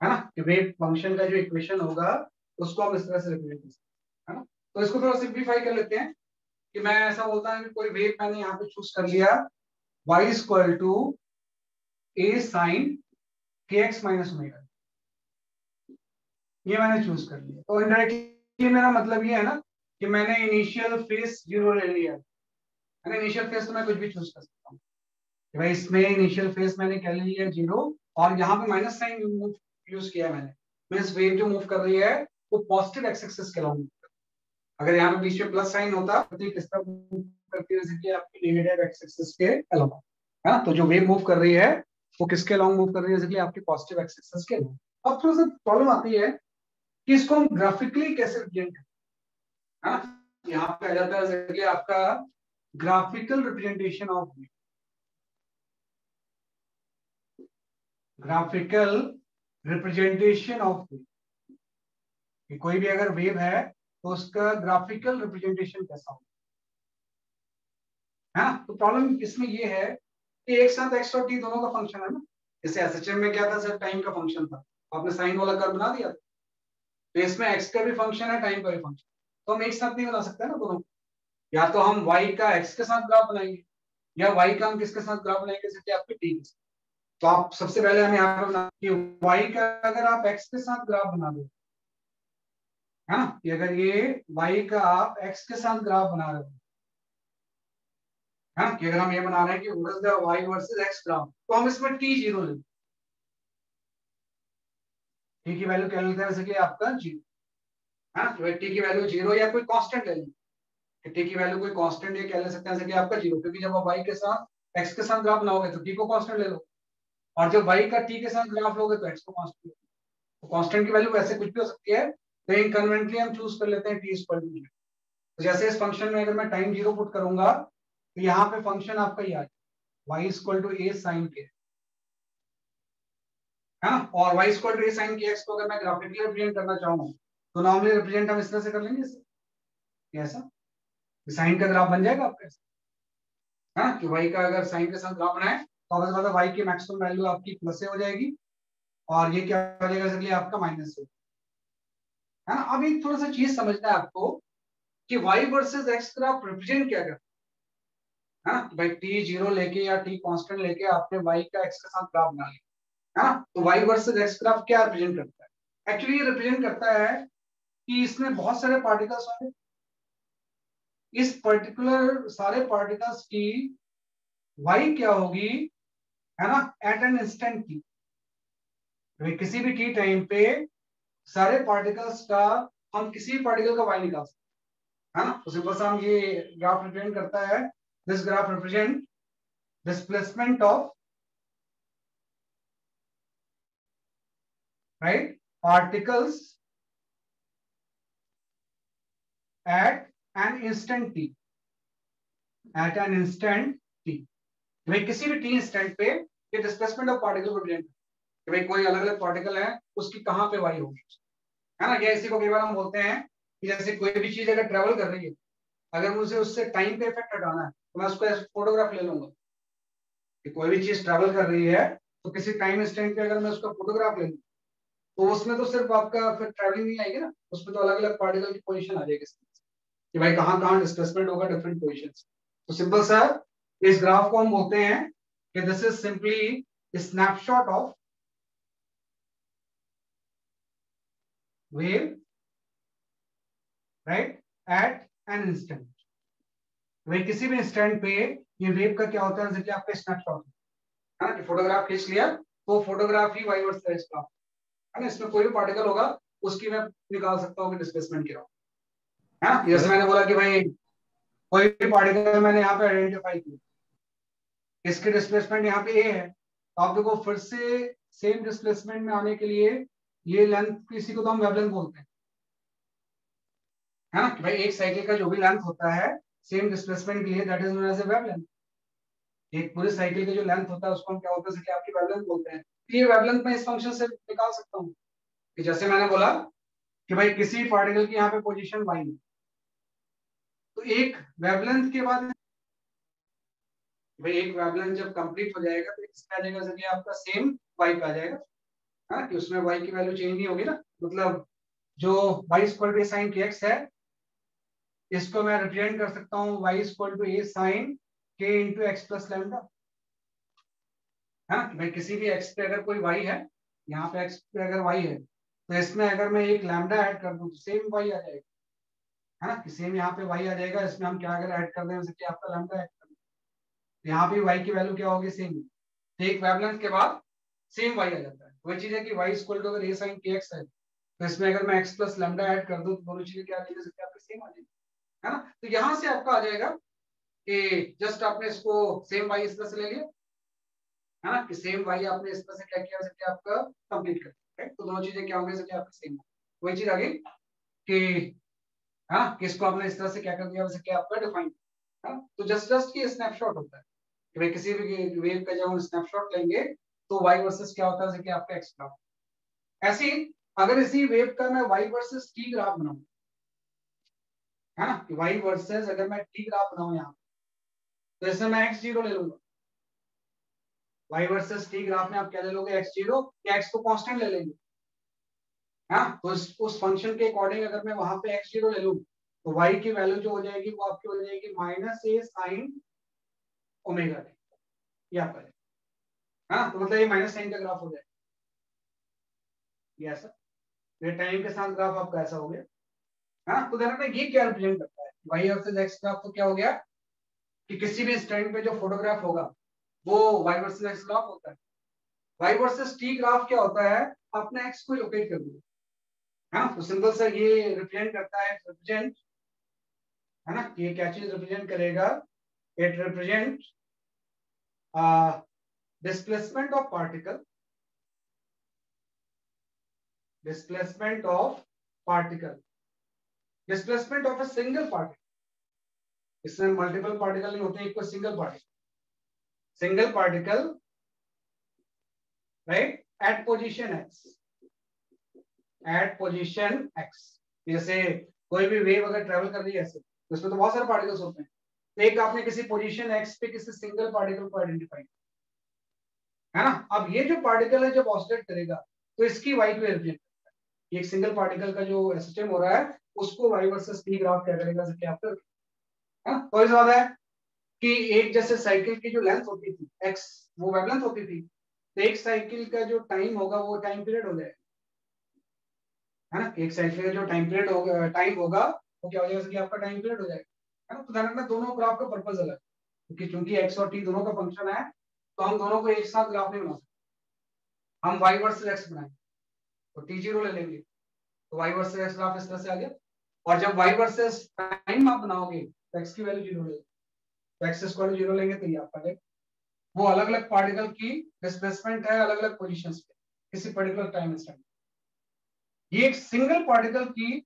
है ना, कि वेव फंक्शन का जो इक्वेशन होगा उसको हम इस तरह से रिप्रेजेंट कर सकते हैं, है ना। तो इसको थोड़ा सिंप्लीफाई कर लेते हैं कि मैं ऐसा बोलता हूँ कि कोई वेव मैंने यहाँ पे चूज कर लिया, y is equal to a sine kx minus omega, ये मैंने चूज कर लिया। तो इनडायरेक्टली मेरा मतलब ये है ना कि मैंने इनिशियल फेस 0 ले लिया है ना। इनिशियल फेस तो मैं कुछ भी चूज कर सकता हूँ कि भाई इसमें इनिशियल फेस मैंने क्या ले लिया 0, और यहाँ पे माइनस साइन यूज किया है मैंने, मींस वेव जो मूव कर रही है वो पॉजिटिव एक्स एक्सिस के अलॉन्ग। अगर यहाँ पे बीच में प्लस साइन होता तो ये किस तरह मूव करती है, आपकी नेगेटिव एक्स एक्सिस के अलॉन्ग, है ना। तो जो वेव मूव कर रही है वो किसके अलॉन्ग मूव कर रही है, आपकी पॉजिटिव एक्स एक्सिस के अलॉन्ग। अब थोड़ा सा प्रॉब्लम आती है कि इसको हम ग्राफिकली कैसे रिप्रेजेंट करें, है ना। यहाँ पे आ जाता है आपका graphical representation of wave, graphical representation of wave. कोई भी अगर वेव है तो उसका ग्राफिकल रिप्रेजेंटेशन कैसा होगा, है ना। तो प्रॉब्लम इसमें ये है कि एक साथ एक्स और टी दोनों का फंक्शन है ना। जैसे एसएचएम में क्या था, सिर्फ टाइम का फंक्शन था, तो आपने साइन वाला कर्व बना दिया, तो इसमें एक्स का भी फंक्शन है, टाइम का भी फंक्शन, तो हम एक साथ नहीं बना सकते ना दोनों। या तो हम y का x के साथ ग्राफ बनाएंगे, या y का हम किसके साथ ग्राफ बनाएंगे, जैसे आपके t के साथ। तो आप सबसे पहले हम यहाँ पे बना कि y का अगर आप x के साथ ग्राफ बना दो, है ना, कि अगर ये y का आप x के साथ ग्राफ बना रहे हो, है ना, कि अगर हम ये बना रहे हैं कि what is the y versus x graph, तो हम इसमें t 0 लेंगे, t की वैल्यू क्या लेते हैं, जैसे कि आपका 0, है ना, तो t की वैल्यू 0 या कोई कांस्टेंट ले लेंगे, टी की वैल्यू कोई कांस्टेंट ये कह ले सकते हैं, जैसे कि आपका 0, क्योंकि जब आप y के साथ x के साथ ग्राफ बनाओगे तो t को कांस्टेंट ले लो, और जब y का t के साथ ग्राफ लोगे तो x को कांस्टेंट, तो कांस्टेंट की वैल्यू वैसे कुछ भी हो सकती है, तो इनकन्वेंटली हम चूज कर लेते हैं t इक्वल टू 0। तो जैसे इस फंक्शन में अगर मैं टाइम 0 पुट करूंगा तो यहाँ पे फंक्शन आपका ये आ जाएगा y equal to a sin k, है ना। और y equal to a sin kx को अगर मैं ग्राफिकली रिप्रेजेंट करना चाहूँ तो नॉर्मली रिप्रेजेंट हम इस तरह से कर लेंगे, ऐसा साइन का ग्राफ बन जाएगा आपका, है ना, कि y का अगर साइन के साथ ग्राफ बनाए तो आपको पता y की मैक्सिमम वैल्यू आपकी प्लस से हो जाएगी, और ये क्या हो जाएगा, इसलिए आपका माइनस से, है ना। अब एक थोड़ा सा चीज समझना है आपको कि y versus x graph represent क्या करता है, ना, भाई t 0 लेके या t कांस्टेंट लेके आपने y का x के साथ ग्राफ बना लिया, है ना। तो y वर्सेस x ग्राफ क्या रिप्रेजेंट करता है, एक्चुअली ये रिप्रेजेंट करता है कि इसमें बहुत सारे पार्टिकल्स होंगे, इस पर्टिकुलर सारे पार्टिकल्स की y क्या होगी, है ना, एट एन इंस्टेंट की, किसी भी टी टाइम पे सारे पार्टिकल्स का हम किसी भी पार्टिकल का y निकाल सकते हैं, है ना। तो सिंपल सा हम ये ग्राफ रिप्रेजेंट करता है, this graph represent displacement of right particles at an instant T, at an instant T, भाई किसी भी टी इंस्टेंट पे ये डिस्प्लेसमेंट ऑफ पार्टिकल रिप्रेजेंट, कि भाई कोई अलग अलग पार्टिकल है उसकी कहाँ पे y होगी, है ना। या इसी को कई बार हम बोलते हैं कि जैसे कोई भी चीज अगर ट्रेवल कर रही है, अगर मुझे उससे टाइम पे इफेक्ट हटाना है तो मैं उसको फोटोग्राफ ले लूंगा, कि कोई भी चीज ट्रेवल कर रही है तो किसी टाइम इंस्टेंट पे अगर मैं उसका फोटोग्राफ ले लूँ तो उसमें तो सिर्फ आपका फिर ट्रैवलिंग नहीं आएगी ना, उसमें तो अलग अलग पार्टिकल की पोजीशन आ जाएगी कि भाई कहाँ कहाँ डिस्प्लेसमेंट होगा डिफरेंट पोजीशंस। तो सिंपल सा इस ग्राफ को हम बोलते हैं कि this is simply snapshot of wave, right, at an instant. भाई किसी भी इंस्टेंट पे ये वेव का क्या होता है, जैसे कि आपका स्नैपशॉट है ना, कि फोटोग्राफ खींच लिया तो फोटोग्राफ ही वाई वर्स है ना, इसमें कोई भी पार्टिकल होगा उसकी मैं निकाल सकता हूँ कि डिस्प्लेसमेंट क्या हो, है ना। जैसे मैंने बोला कि भाई कोई भी पार्टिकल मैंने यहाँ पे आइडेंटिफाई किया, इसके डिस्प्लेसमेंट यहाँ पे ए है, तो आप देखो फिर से सेम डिस्प्लेसमेंट में आने के लिए ये लेंथ, किसी को तो हम वेवलेंथ बोलते हैं, है ना, कि भाई एक साइकिल का जो भी लेंथ होता है सेम डिस्प्लेसमेंट के लिए, that is known as a wavelength. एक पूरे साइकिल का जो लेंथ होता है उसको हम क्या बोलते हैं, कि आपकी वेवलेंथ बोलते हैं। तो ये वेवलेंथ मैं इस फंक्शन से निकाल सकता हूँ कि जैसे मैंने बोला कि भाई किसी पार्टिकल की यहाँ पे पोजीशन y है, तो एक वेवलेंथ के बाद भाई एक वेवलेंथ जब कंप्लीट हो जाएगा तो इसका आ जाएगा, जैसे आपका सेम y पे आ जाएगा, हाँ, कि उसमें y की वैल्यू चेंज नहीं होगी ना। मतलब जो y इक्वल टू साइन के एक्स है, इसको मैं रिप्रेजेंट कर सकता हूँ y equal to a sine k into x plus lambda, हाँ, कि भाई किसी भी x पे अगर कोई y है, यहाँ पे x पे अगर y है तो इसमें अगर मैं एक लैम्डा ऐड कर दूं तो सेम y आ जाएगा, है ना, कि सेम यहाँ पे y आ जाएगा। इसमें हम क्या अगर ऐड कर दें, जैसे कि आपका लैम्डा ऐड कर दें, यहाँ पे y की वैल्यू क्या होगी, सेम। तो एक वेवलेंथ के बाद सेम y आ जाता है। वही चीज है कि y इक्वल टू अगर a sin kx है तो इसमें अगर मैं x प्लस लैम्डा ऐड कर दूं तो दोनों चीजें क्या आ जाएगी, जैसे आपकी सेम आ जाएगी, है ना। तो यहाँ से आपका आ जाएगा कि जस्ट आपने इसको सेम y इस तरह से ले लिया, है ना, कि सेम y आपने इस तरह से क्या किया, जैसे आपका कंप्लीट कर दिया, तो दोनों चीजें क्या होंगी, जैसे आपकी सेम। वही चीज आ गई कि हाँ, किसको आपने इस तरह से क्या कर दिया, वैसे क्या आपका डिफाइन, है ना। तो जस्ट ये स्नैपशॉट होता है कि भाई किसी भी वेव का जब हम स्नैपशॉट लेंगे तो y वर्सेस क्या होता है, जैसे कि आपका एक्स ग्राफ। ऐसे ही अगर इसी वेव का मैं y वर्सेस t ग्राफ बनाऊं, है ना, कि y वर्सेस अगर मैं t ग्राफ बनाऊं यहाँ, तो इसमें मैं x0 ले लूंगा। y वर्सेस t ग्राफ में आप क्या ले लोगे, x0 या x को कांस्टेंट ले लेंगे, हाँ। तो उस फंक्शन के अकॉर्डिंग अगर मैं वहां पे x0 ले लूं तो y की वैल्यू जो हो जाएगी वो आपकी हो जाएगी माइनस ए साइन ओमेगा टी, ये आपका, हाँ। तो मतलब ये माइनस साइन का ग्राफ हो जाएगा, ये ऐसा, ये टाइम के साथ ग्राफ आपका ऐसा हो गया, हाँ। तो देखो ये क्या रिप्रेजेंट करता है, y वर्सेस x ग्राफ, तो क्या हो गया कि किसी भी स्टैंड पे जो फोटोग्राफ होगा वो y वर्सेस x ग्राफ होता है। y वर्सेस t ग्राफ क्या होता है, आपने x को लोकेट कर दिया, हाँ। तो सिंपल सा ये रिप्रेजेंट करता है, रिप्रेजेंट, है ना, ये क्या चीज रिप्रेजेंट करेगा, it represent displacement of particle, displacement of particle, displacement of a single particle. इसमें मल्टीपल पार्टिकल नहीं होते, एक को single particle, single particle, right, at position x, at position x। जैसे कोई भी वेव अगर ट्रेवल कर रही है ऐसे, तो उसमें तो बहुत सारे पार्टिकल्स होते हैं, तो एक आपने किसी पोजीशन x पे किसी सिंगल पार्टिकल को आइडेंटिफाई, है ना। अब ये जो पार्टिकल है जब ऑसिलेट करेगा तो इसकी y को रिप्रेजेंट करता है, एक सिंगल पार्टिकल का जो सिस्टम हो रहा है उसको y वर्सेस t ग्राफ क्या करेगा, जैसे आप, है ना। तो इस बात है कि एक जैसे साइकिल की जो लेंथ होती थी x, वो वेवलेंथ होती थी, तो एक साइकिल का जो टाइम होगा वो टाइम पीरियड हो जाएगा, है ना। एक साइकिल का जो टाइम पीरियड होगा, टाइम होगा वो क्या हो जाएगा, कि आपका टाइम पीरियड हो जाएगा, है ना। तो ध्यान रखना दोनों ग्राफ का पर्पज अलग है, क्योंकि चूंकि x और t दोनों का फंक्शन है तो हम दोनों को एक साथ ग्राफ नहीं बना सकते। हम y वर्सेस x बनाएंगे तो t0 ले लेंगे, तो y वर्सेस x ग्राफ इस तरह से आ गया। और जब y वर्सेस टाइम आप बनाओगे तो x की वैल्यू 0 लेंगे, तो x स्क्वायर 0 लेंगे तो ये आपका वो अलग अलग पार्टिकल की डिस्प्लेसमेंट है अलग अलग पोजीशंस पे किसी पर्टिकुलर टाइम इंस्टेंट। ये एक सिंगल पार्टिकल की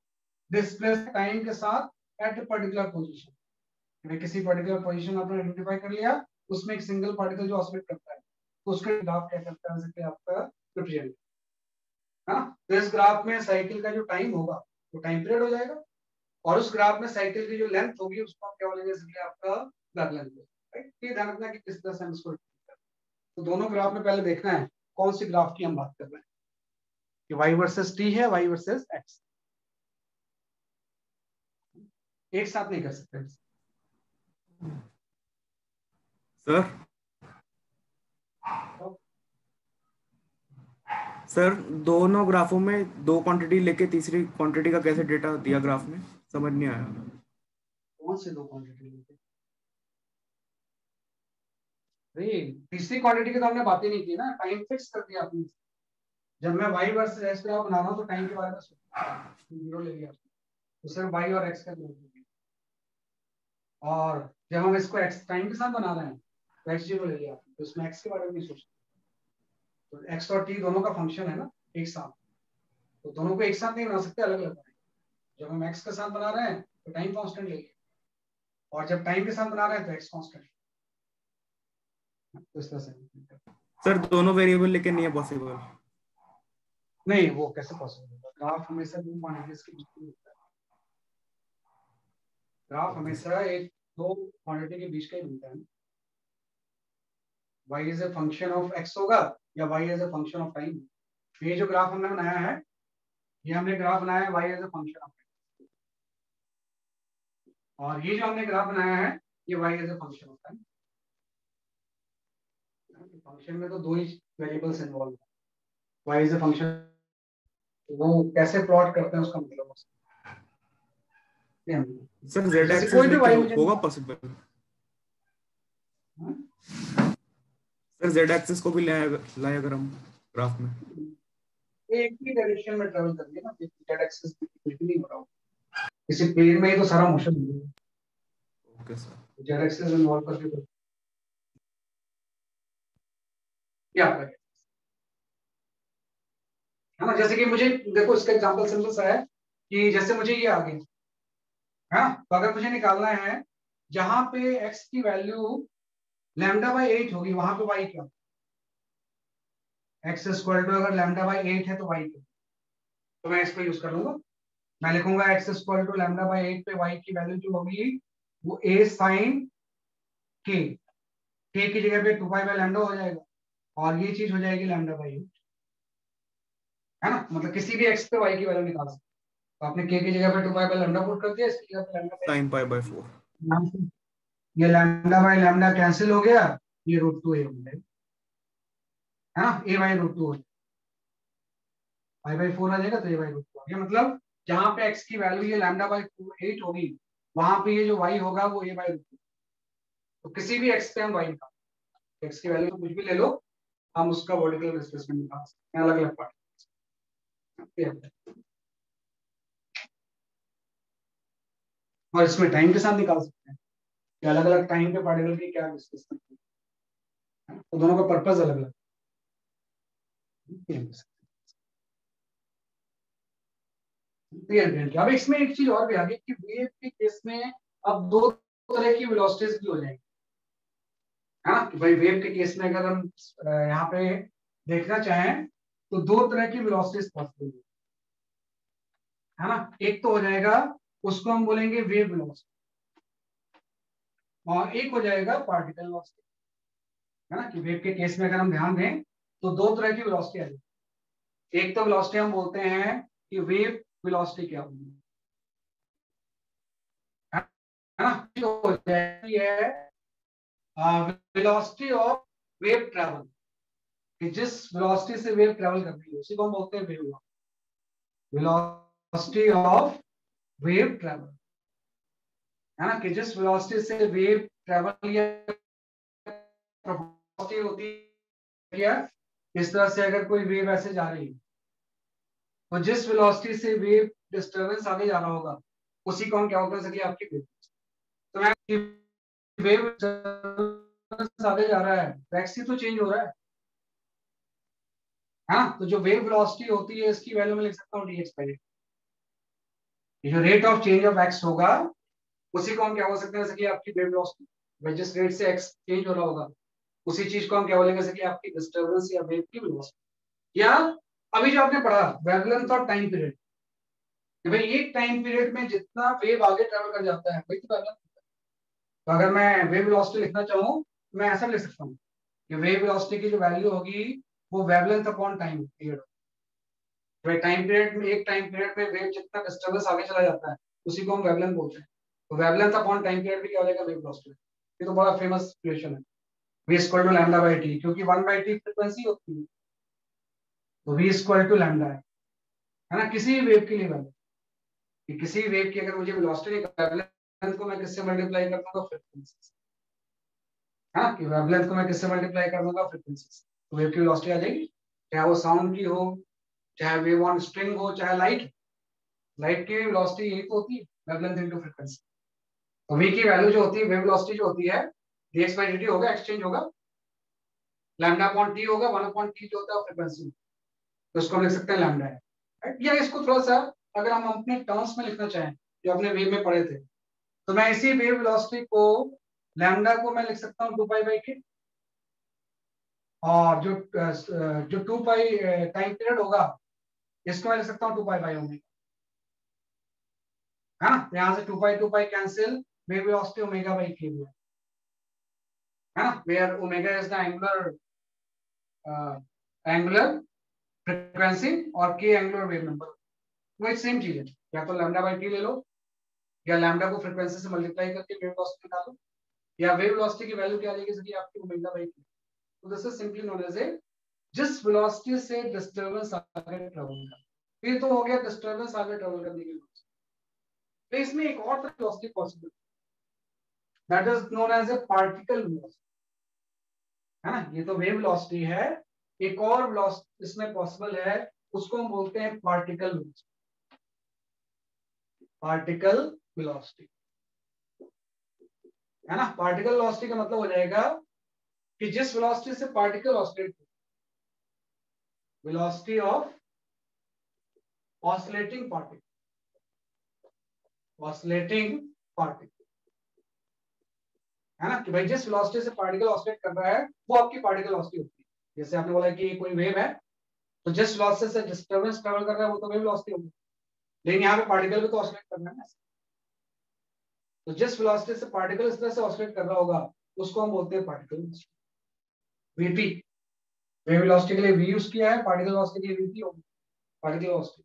डिस्प्लेस टाइम के साथ एट ए पर्टिकुलर पोजीशन, किसी पर्टिकुलर पोजीशन आपने आइडेंटिफाई कर लिया, उसमें एक सिंगल पार्टिकल जो ऑसिलेट करता है तो उसका ग्राफ क्या करता है, जैसे आपका रिप्रेजेंट, हाँ। तो इस ग्राफ में साइकिल का जो टाइम होगा वो टाइम पीरियड हो जाएगा, और उस ग्राफ में साइकिल की जो लेंथ होगी उसको हम क्या बोलेंगे, जैसे आपका वेवलेंथ, राइट। ये ध्यान रखना कि किस तरह से हम इसको, तो दोनों ग्राफ में पहले देखना है कौन सी ग्राफ की हम बात कर रहे हैं। कि y वर्सेस t है, y वर्सेस x, एक साथ नहीं कर सकते सर सर दोनों ग्राफों में दो क्वांटिटी लेके तीसरी क्वांटिटी का कैसे डेटा दिया ग्राफ में, समझ नहीं आया। कौन से दो क्वांटिटी लेते? भाई तीसरी क्वांटिटी की तो हमने बातें नहीं की ना, टाइम फिक्स कर दिया आपने। जब मैं y वर्सेस x ग्राफ बना रहा हूँ तो टाइम के बारे में जीरो ले लिया, तो सिर्फ y और x का ग्राफ। और जब हम इसको x टाइम के साथ बना रहे हैं तो x जीरो ले लिया, तो इसमें x के बारे में नहीं सोचते। तो x और t दोनों का फंक्शन है ना एक साथ, तो दोनों को एक साथ नहीं बना सकते, अलग अलग बनाएंगे। जब हम x के साथ बना रहे हैं तो टाइम कांस्टेंट ले लिया, और जब टाइम के साथ बना रहे हैं तो x कांस्टेंट। तो इस तरह से सर दोनों वेरिएबल लेके नहीं है पॉसिबल। नहीं, वो कैसे पॉसिबल होगा? ग्राफ हमेशा दो क्वांटिटीज के बीच में होता है। ग्राफ हमेशा एक दो क्वांटिटी के बीच का ही मिलता है। y is a function of x होगा या y is a function of time. ये जो ग्राफ हमने बनाया है, ये हमने ग्राफ बनाया है y is a function of time, और ये जो हमने ग्राफ बनाया है ये y is a function of time. Function में तो दो ही वेरिएबल्स इन्वॉल्व है, y इज ए फंक्शन, वो कैसे प्लॉट करते हैं उसका मतलब सर जेड जैसे एक्सिस कोई भी लेके y मुझे, होगा पॉसिबल। सर जेड एक्सिस को भी लाए अगर हम ग्राफ में। एक ही डायरेक्शन में ट्रेवल कर रही है ना, जेड एक्सिस कुछ भी नहीं हो रहा हो, किसी प्लेन में ही तो सारा मोशन है। Okay sir. Z axis involve करके तो क्या करें, है ना? जैसे कि मुझे देखो, इसका एग्जांपल सिंपल सा है कि जैसे मुझे ये आ गई है ना, तो अगर मुझे निकालना है जहां पे x की वैल्यू लैम्डा बाई 8 होगी वहां पे y क्या, x स्क्वायर टू अगर लैम्डा बाई 8 है तो y क्या, तो मैं इसको यूज कर लूंगा। मैं लिखूंगा x square to lambda by 8 पे y की वैल्यू जो होगी वो a साइन k, k की जगह पे 2 पाई बाई लैम्डा हो जाएगा, और ये चीज हो जाएगी लैम्डा बाई 8, है ना? मतलब किसी भी x पे y की वैल्यू निकाल सकते, तो आपने k की जगह पे 2 पाई बाई लैम्डा पुट कर दिया, इसकी जगह पे lambda sine pi by 4। By, ये लैम्डा बाई लैम्डा कैंसिल हो गया, ये रूट 2 a हो जाएगा, है ना? a बाई रूट 2 हो जाएगा, पाई बाई 4 आ जाएगा, तो a बाई रूट 2 आ गया। मतलब जहां पे x की वैल्यू ये लैम्डा बाई 8 होगी वहां पे ये जो y होगा वो a बाई रूट 2। तो किसी भी x पे हम y निकाल, x की वैल्यू तो कुछ भी ले लो, हम उसका वर्टिकल डिस्प्लेसमेंट निकाल सकते हैं अलग अलग पार्ट। और इसमें टाइम के साथ निकाल सकते हैं कि अलग अलग टाइम पे पार्टिकल की क्या डिस्प्लेसमेंट है, तो दोनों का पर्पज अलग अलग है। अब इसमें एक चीज और भी आ गई कि वेव के केस में अब दो तरह की वेलोसिटीज भी हो जाएंगी, है ना? कि भाई वेव के केस में अगर हम यहाँ पे देखना चाहें तो दो तरह की वेलोसिटीज पॉसिबल है ना। एक तो हो जाएगा, उसको हम बोलेंगे वेव वेलोसिटी, और एक हो जाएगा पार्टिकल वेलोसिटी, है ना? कि वेव के केस में अगर हम ध्यान दें तो दो तरह की वेलोसिटी आ जाएगी। एक तो वेलोसिटी हम बोलते हैं कि वेव वेलोसिटी क्या होगी, है ना? जो हो जाती है वेलोसिटी ऑफ वेव ट्रेवल, कि जिस वेलोसिटी से वेव ट्रेवल कर रही है उसी को हम बोलते हैं wave velocity of wave travel, है ना? कि जिस वेलोसिटी से वेव ट्रेवल या वेलोसिटी होती है, इस तरह से अगर कोई वेव ऐसे जा रही है तो जिस वेलोसिटी से वेव डिस्टरबेंस आगे जा रहा होगा उसी को हम क्या बोलते हैं कि आपकी वेव। तो मैं वेव आगे जा रहा है तो एक्स तो चेंज हो रहा है ना? तो जो वेव वेलोसिटी होती है इसकी वैल्यू में लिख सकता हूँ dx बाई, ये जो rate of change of x होगा उसी को हम क्या बोल सकते हैं जैसे कि आपकी वेव वेलोसिटी, जिस रेट से एक्स चेंज हो रहा होगा उसी चीज को हम क्या बोलेंगे जैसे कि आपकी डिस्टरबेंस या वेव की वेलोसिटी। या अभी जो आपने पढ़ा वेवलेंथ और टाइम पीरियड, कि भाई एक टाइम पीरियड में जितना वेव आगे ट्रेवल कर जाता है वही तो वेवलेंथ। तो अगर मैं वेव वेलोसिटी लिखना चाहूँ तो मैं ऐसा लिख सकता हूँ कि वेव वेलोसिटी की जो वैल्यू होगी वो वेवलेंथ अपॉन टाइम पीरियड, भाई टाइम पीरियड में, एक टाइम पीरियड में वेव जितना डिस्टर्बेंस आगे चला जाता है उसी को हम वेवलेंथ बोलते हैं। तो वेवलेंथ अपॉन टाइम पीरियड भी क्या हो जाएगा, वेव वेलोसिटी। ये तो बड़ा फेमस इक्वेशन है, v equal to lambda by T, क्योंकि 1/t फ्रीक्वेंसी होती है, तो v इक्वल टू लैम्डा है ना, किसी भी वेव के लिए वैल्यू, कि किसी भी वेव की अगर मुझे वेलोसिटी वेवलेंथ को मैं किससे मल्टीप्लाई कर दूंगा, फ्रीक्वेंसी से, है ना, कि वेवलेंथ को मैं किससे मल्टीप्लाई कर दूंगा, फ्रीक्वेंसी से, तो वेव की वेलोसिटी आ जाएगी, चाहे वो साउंड की हो, चाहे वेव ऑन स्ट्रिंग हो, चाहे लाइट, लाइट की वेलोसिटी यही तो होती है, वेवलेंथ इनटू फ्रीक्वेंसी। तो v की वैल्यू जो होती है, वेव वेलोसिटी जो होती है, dx बाई dt होगा, एक्सचेंज होगा, लैम्डा अपॉन टी होगा, 1/t जो होता है फ्रीक्वेंसी, तो इसको लिख सकते हैं लैम्डा है, right? या इसको थोड़ा सा अगर हम अपने टर्म्स में लिखना चाहें जो अपने वेव में पढ़े थे, तो मैं इसी वेव वेलोसिटी को, लैम्डा को मैं लिख सकता हूँ 2 पाई बाई के, और जो 2 पाई टाइम पीरियड होगा इसको मैं लिख सकता हूँ 2 पाई बाई ओमेगा, है ना, तो यहाँ से 2 pi cancel, wave velocity omega by k है ना, where omega is the angular frequency और के एंगुलर वेव नंबर, वो एक सेम चीज है, या तो लैम्डा बाई टी ले लो, या लैम्डा को फ्रीक्वेंसी से मल्टीप्लाई करके वेव वेलोसिटी निकालो, या वेव वेलोसिटी की वैल्यू क्या आ जाएगी, इसकी आपकी ओमेगा बाई टी। तो this is simply known as a, जिस वेलोसिटी से डिस्टर्बेंस आगे ट्रेवल कर, ये तो हो गया डिस्टर्बेंस आगे ट्रेवल करने की वेलोसिटी। तो इसमें एक और velocity possible, that is known as a particle velocity, है ना, ये तो वेव वेलोसिटी है, एक और वेलोसिटी इसमें पॉसिबल है, उसको हम बोलते हैं पार्टिकल वेलोसिटी, पार्टिकल वेलोसिटी, है ना। पार्टिकल वेलोसिटी का मतलब हो जाएगा कि जिस वेलोसिटी से particle oscillate, velocity of oscillating particle, oscillating particle, है ना, कि भाई जिस वेलोसिटी से पार्टिकल ऑसिलेट कर रहा है वो आपकी पार्टिकल वेलोसिटी होती है। जैसे आपने बोला कि कोई वेव है, तो जिस वेलोसिटी से डिस्टर्बेंस ट्रेवल कर रहा है वो तो वेव वेलोसिटी होगी, लेकिन यहाँ पे पार्टिकल भी तो ऑसिलेट करना है ना, तो जिस वेलोसिटी से पार्टिकल इस तरह से ऑसिलेट कर रहा होगा उसको हम बोलते हैं particle velocity, VP. Wave velocity के लिए वी यूज किया है, पार्टिकल वेलोसिटी के लिए वीपी होगी, पार्टिकल वेलोसिटी।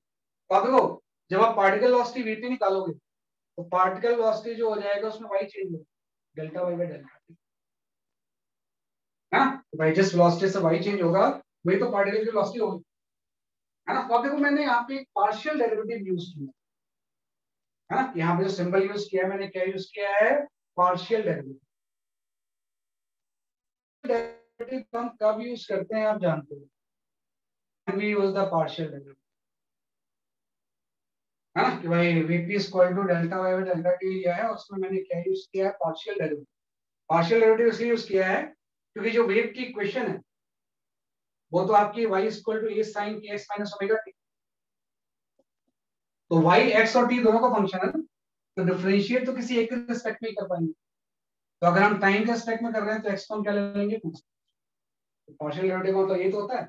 तो आप देखो, जब आप पार्टिकल वेलोसिटी वीपी निकालोगे तो पार्टिकल वेलोसिटी जो हो जाएगा उसमें वाई चेंज होगा, delta y by delta T, है ना, तो भाई जिस वेलोसिटी से वाई चेंज होगा वही तो पार्टिकल की वेलोसिटी होगी, है ना। तो आप देखो मैंने यहाँ पे पार्शियल डेरिवेटिव यूज किया है ना, यहाँ पे जो सिंबल यूज किया है मैंने, क्या यूज किया है, पार्शियल डेरिवेटिव। डेरिवेटिव हम कब यूज करते हैं आप जानते हो, we use the partial derivative, है ना, कि भाई vp equal to delta y by delta t लिया है, उसमें मैंने क्या यूज किया है, पार्शियल डेरिवेटिव। पार्शियल डेरिवेटिव इसलिए यूज किया है क्योंकि जो वेव की इक्वेशन है वो तो आपकी y equal to a sine के एक्स माइनस ओमेगा टी, तो y x और t दोनों का फंक्शन है ना, तो डिफरेंशिएट तो किसी एक के रिस्पेक्ट में ही कर पाएंगे, तो अगर हम टाइम के रिस्पेक्ट में कर रहे हैं तो x को हम क्या ले लेंगे, पार्शियल डेरिवेटिव का मतलब ये तो होता है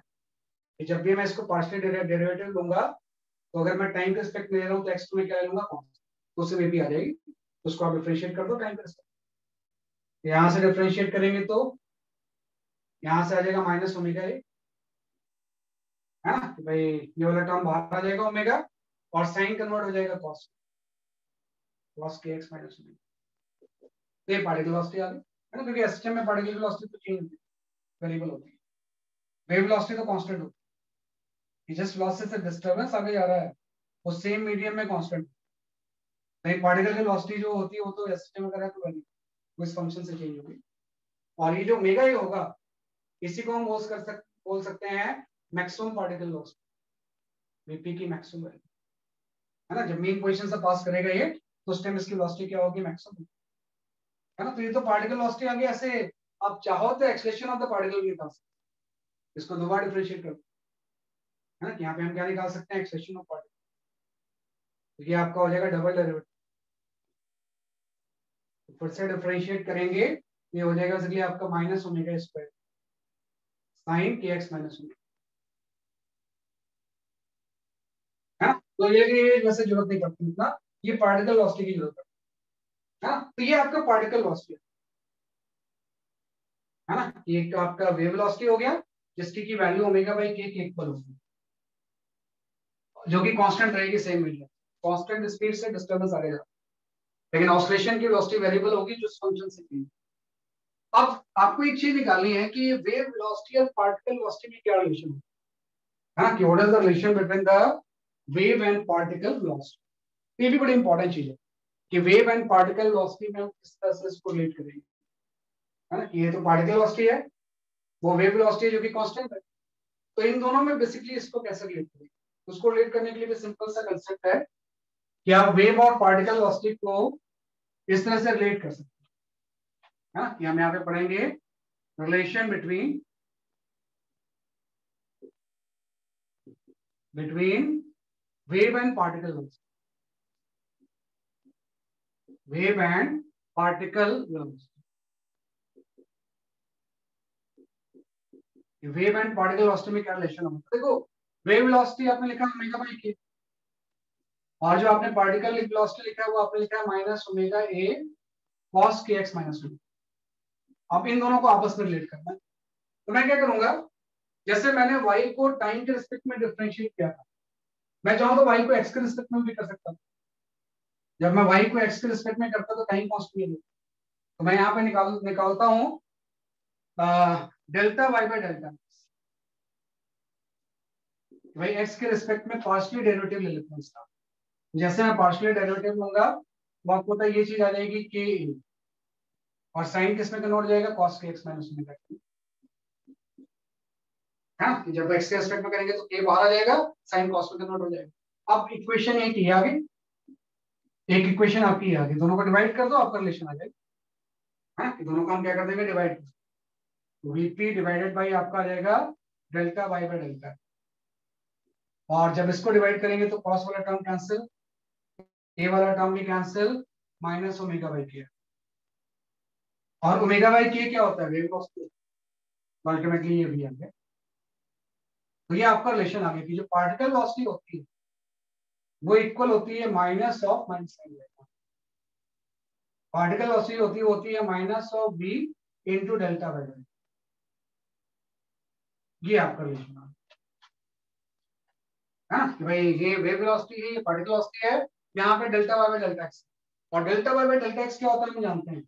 कि जब भी मैं इसको पार्शियल डेरिवेटिव लूंगा, तो अगर मैं टाइम के रिस्पेक्ट में ले रहा हूँ तो x को मैं क्या ले लूंगा, तो उससे भी आ जाएगी, तो उसको आप डिफरेंशिएट कर दो टाइम के रिस्पेक्ट, यहाँ से डिफरेंशिएट करेंगे तो यहाँ से आ जाएगा माइनस ओमेगा ए, है ना, तो भाई ये वाला टर्म बाहर आ जाएगा ओमेगा, और साइन कन्वर्ट हो जाएगा कॉस, कॉस के एक्स माइनस ओमेगा, तो ये पार्टिकल वेलोसिटी आ गई, है ना, क्योंकि सिस्टम में पार्टिकल वेलोसिटी तो चेंज होती है, वेरिएबल होती है, वेव वेलोसिटी तो कांस्टेंट होती है, जिस वेलोसिटी से डिस्टर्बेंस आगे जा रहा है वो सेम मीडियम में कांस्टेंट, नहीं पार्टिकल की वेलोसिटी जो होती है वो तो सिस्टम में कर रहा है तो वेरिएबल, वो इस फंक्शन से चेंज होगी, और ये जो ओमेगा ही होगा इसी को हम बोल सकते हैं मैक्सिमम पार्टिकल वेलोसिटी, वीपी की मैक्सिमम वैल्यू, है ना, जब मेन पोजीशन से पास करेगा ये तो उस टाइम इसकी वेलोसिटी क्या होगी, मैक्सिमम, है ना। तो ये तो पार्टिकल वेलोसिटी आ गई, ऐसे आप चाहो तो एक्सलेशन ऑफ द पार्टिकल भी निकाल सकते हैं, इसको दोबारा डिफरेंशिएट कर, है ना, यहाँ पे हम क्या निकाल सकते हैं, एक्सलेशन ऑफ पार्टिकल, तो ये आपका हो जाएगा डबल डेरिवेटिव, फिर से डिफरेंशिएट करेंगे, ये हो जाएगा इसलिए आपका माइनस ओमेगा स्क्वायर साइन के एक्स माइनस ओमेगा, है ना, तो ये वैसे जरूरत नहीं पड़ती इतना, ये पार्टिकल वेलोसिटी की जरूरत है ना, तो ये आपका पार्टिकल वेलोसिटी है ना, ये एक आपका वेव वेलोसिटी हो गया जिसकी की वैल्यू ओमेगा बाई के इक्वल होगी, जो कि कांस्टेंट रहेगी सेम मीडियम, कांस्टेंट स्पीड से डिस्टर्बेंस आगे जाएगा, लेकिन ऑसिलेशन की वेलोसिटी वेरिएबल होगी जो फंक्शन से की। अब आपको एक चीज निकालनी है कि वेव वेलोसिटी और पार्टिकल वेलोसिटी में क्या रिलेशन है ना, कि what is the relation between the wave and particle velocity. ये भी बड़ी इंपॉर्टेंट चीज है कि वेव एंड पार्टिकल वेलोसिटी में हम किस तरह से इसको रिलेट करेंगे, है ना। ये तो पार्टिकल वेलोसिटी है, वो वेव वेलोसिटी है जो कि कांस्टेंट है, तो इन दोनों में बेसिकली इसको कैसे रिलेट करेंगे। उसको रिलेट करने के लिए भी सिंपल सा कंसेप्ट है कि आप वेव और पार्टिकल वेलोसिटी को इस तरह से रिलेट कर सकते हैं, है ना। हम यहाँ पे पढ़ेंगे relation between wave and particle velocity, wave and particle velocity, wave and particle velocity में क्या रिलेशन होगा। देखो वेव वेलोसिटी आपने लिखा ओमेगा बाई के, और जो आपने पार्टिकल वेलोसिटी लिखा है वो आपने लिखा है माइनस ओमेगा ए कॉस के एक्स माइनस वन। अब इन दोनों को आपस में रिलेट करना है, तो मैं क्या करूंगा, जैसे मैंने y को टाइम के रिस्पेक्ट में डिफरेंशिएट किया था, मैं चाहूँ तो y को x के रिस्पेक्ट में भी कर सकता हूँ। जब मैं y को x के रिस्पेक्ट में करता तो टाइम कांस्टेंट नहीं, तो मैं यहाँ पे निकालता हूँ डेल्टा y बाई डेल्टा, भाई x के रिस्पेक्ट में पार्शियली डेरिवेटिव ले लेता हूँ इसका। जैसे मैं पार्शियली डेरिवेटिव लूंगा वो आपको पता है ये चीज आ जाएगी k, और साइन किस में कन्वर्ट हो जाएगा, cos के x माइनस ओमेगा, हाँ। जब x के रिस्पेक्ट में करेंगे तो k बाहर आ जाएगा, साइन cos में कन्वर्ट हो जाएगा। अब इक्वेशन एक ही आगे, एक इक्वेशन आपकी आगे, दोनों को डिवाइड कर दो आपका रिलेशन आ जाएगा, हाँ। दोनों को हम क्या कर देंगे, डिवाइड, Vp डिवाइडेड बाई आपका आ जाएगा डेल्टा y बाई डेल्टा, और जब इसको डिवाइड करेंगे तो cos वाला टर्म कैंसिल, a वाला टर्म भी कैंसिल, माइनस ओमेगा बाई के, और ओमेगा बाई के क्या होता है, वेव वेलोसिटी, अल्टीमेटली ये भी आ गया। तो ये आपका रिलेशन आ गया कि जो पार्टिकल वेलोसिटी होती है वो इक्वल होती है minus of minus sine, particle velocity होती है minus of v into delta by delta, ये आपका रिलेशन आ गया, हाँ। कि भाई ये वेव वेलोसिटी है, ये पार्टिकल वेलोसिटी है, यहाँ पे delta y by delta x, और delta y by delta x क्या होता है हम जानते हैं,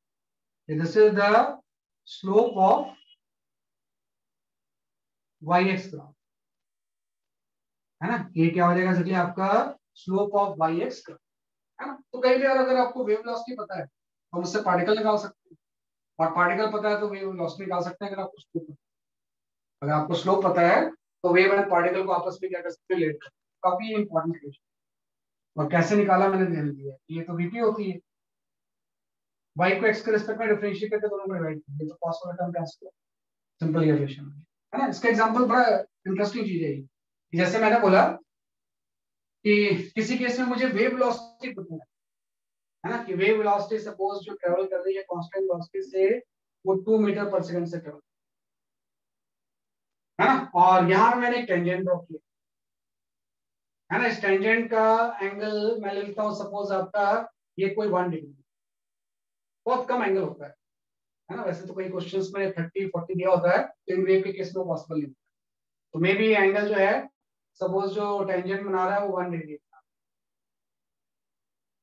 this is the slope of y x graph, है ना। ये क्या हो जाएगा इसलिए आपका slope of y x graph, है ना। तो कई बार अगर आपको वेव वेलोसिटी पता है तो हम उससे पार्टिकल निकाल सकते हैं, और पार्टिकल पता है तो वेव वेलोसिटी निकाल सकते हैं। अगर आपको स्लोप, अगर आपको स्लोप पता है तो वेव एंड पार्टिकल को आपस में क्या कर सकते हैं, रिलेट कर, काफी इंपॉर्टेंट क्वेश्चन। और कैसे निकाला मैंने ध्यान दिया, ये तो वीपी होती है, वाई को एक्स के रिस्पेक्ट में डिफरेंशिएट करके दोनों को डिवाइड कर, तो कॉस वाला टर्म कैंसिल, सिंपल ये रिलेशन है ना। इसका एग्जांपल बड़ा इंटरेस्टिंग चीज है ये, जैसे मैंने बोला कि किसी केस में मुझे वेव वेलोसिटी पता है ना, कि वेव वेलोसिटी सपोज जो ट्रेवल कर रही है कांस्टेंट वेलोसिटी से वो 2 मीटर पर सेकंड से ट्रेवल, है ना। और यहाँ मैंने एक टेंजेंट ड्रॉ किया, है ना। इस टेंजेंट का एंगल मैं लिखता हूँ सपोज आपका ये कोई 1 डिग्री, बहुत कम एंगल होता है ना। वैसे तो कोई क्वेश्चंस में 30-40 दिया होता है, तो इन वेव के केस में पॉसिबल नहीं, तो मे बी एंगल जो है सपोज जो टेंजेंट बना रहा है वो 1 डिग्री,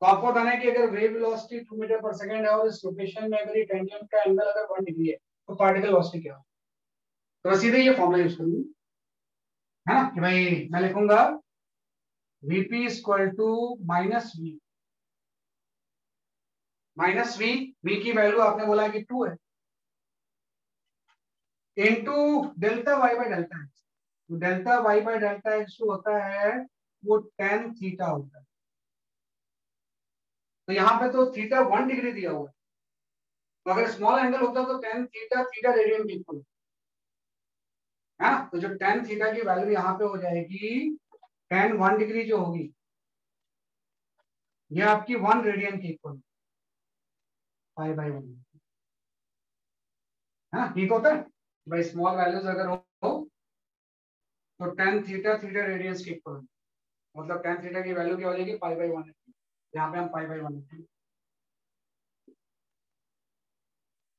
तो आपको बताना है कि अगर वेव वेलोसिटी 2 मीटर पर सेकंड है और इस लोकेशन में अगर ये टेंजेंट का एंगल अगर 1 डिग्री है तो पार्टिकल वेलोसिटी क्या है। तो मैं सीधे ये फॉर्मूला यूज करूंगी, है ना, कि भाई मैं लिखूंगा Vp equal to minus v, minus v, v की वैल्यू आपने बोला है कि 2 है, into delta y by delta x. तो delta y by delta x जो होता है वो tan थीटा होता है, तो यहाँ पे तो थीटा 1 डिग्री दिया हुआ है, तो अगर स्मॉल एंगल होता तो tan थीटा थीटा रेडियन के इक्वल है ना। तो जो tan थीटा की वैल्यू यहाँ पे हो जाएगी tan 1 डिग्री जो होगी ये आपकी 1 रेडियन के इक्वल, पाई बाई 1, है ना। ठीक होता है भाई, स्मॉल वैल्यूज अगर हो तो tan थीटा थीटा रेडियंस के इक्वल, मतलब tan थीटा की वैल्यू क्या हो जाएगी, पाई बाई 1, यहाँ पे हम पाई बाई 1 लिखेंगे,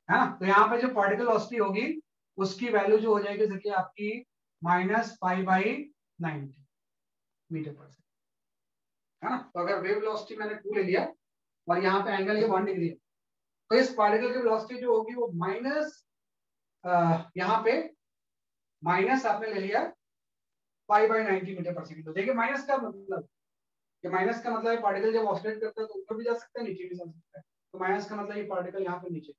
है ना। तो यहाँ पे जो पार्टिकल वेलोसिटी होगी उसकी वैल्यू जो हो जाएगी देखिए आपकी माइनस पाई बाई 90 मीटर पर सेकंड, है ना। तो अगर वेव वेलोसिटी मैंने 2 ले लिया और यहाँ पे एंगल ये 1 डिग्री है, तो इस पार्टिकल की वेलोसिटी जो होगी वो माइनस, यहाँ पे माइनस आपने ले लिया पाई बाई 90 मीटर पर सेकंड। तो देखिए माइनस का मतलब, ये माइनस का मतलब है पार्टिकल जब ऑसिलेट करता है तो ऊपर भी जा सकता है नीचे भी जा सकता है। तो माइनस का मतलब ये पार्टिकल यहाँ पे नीचे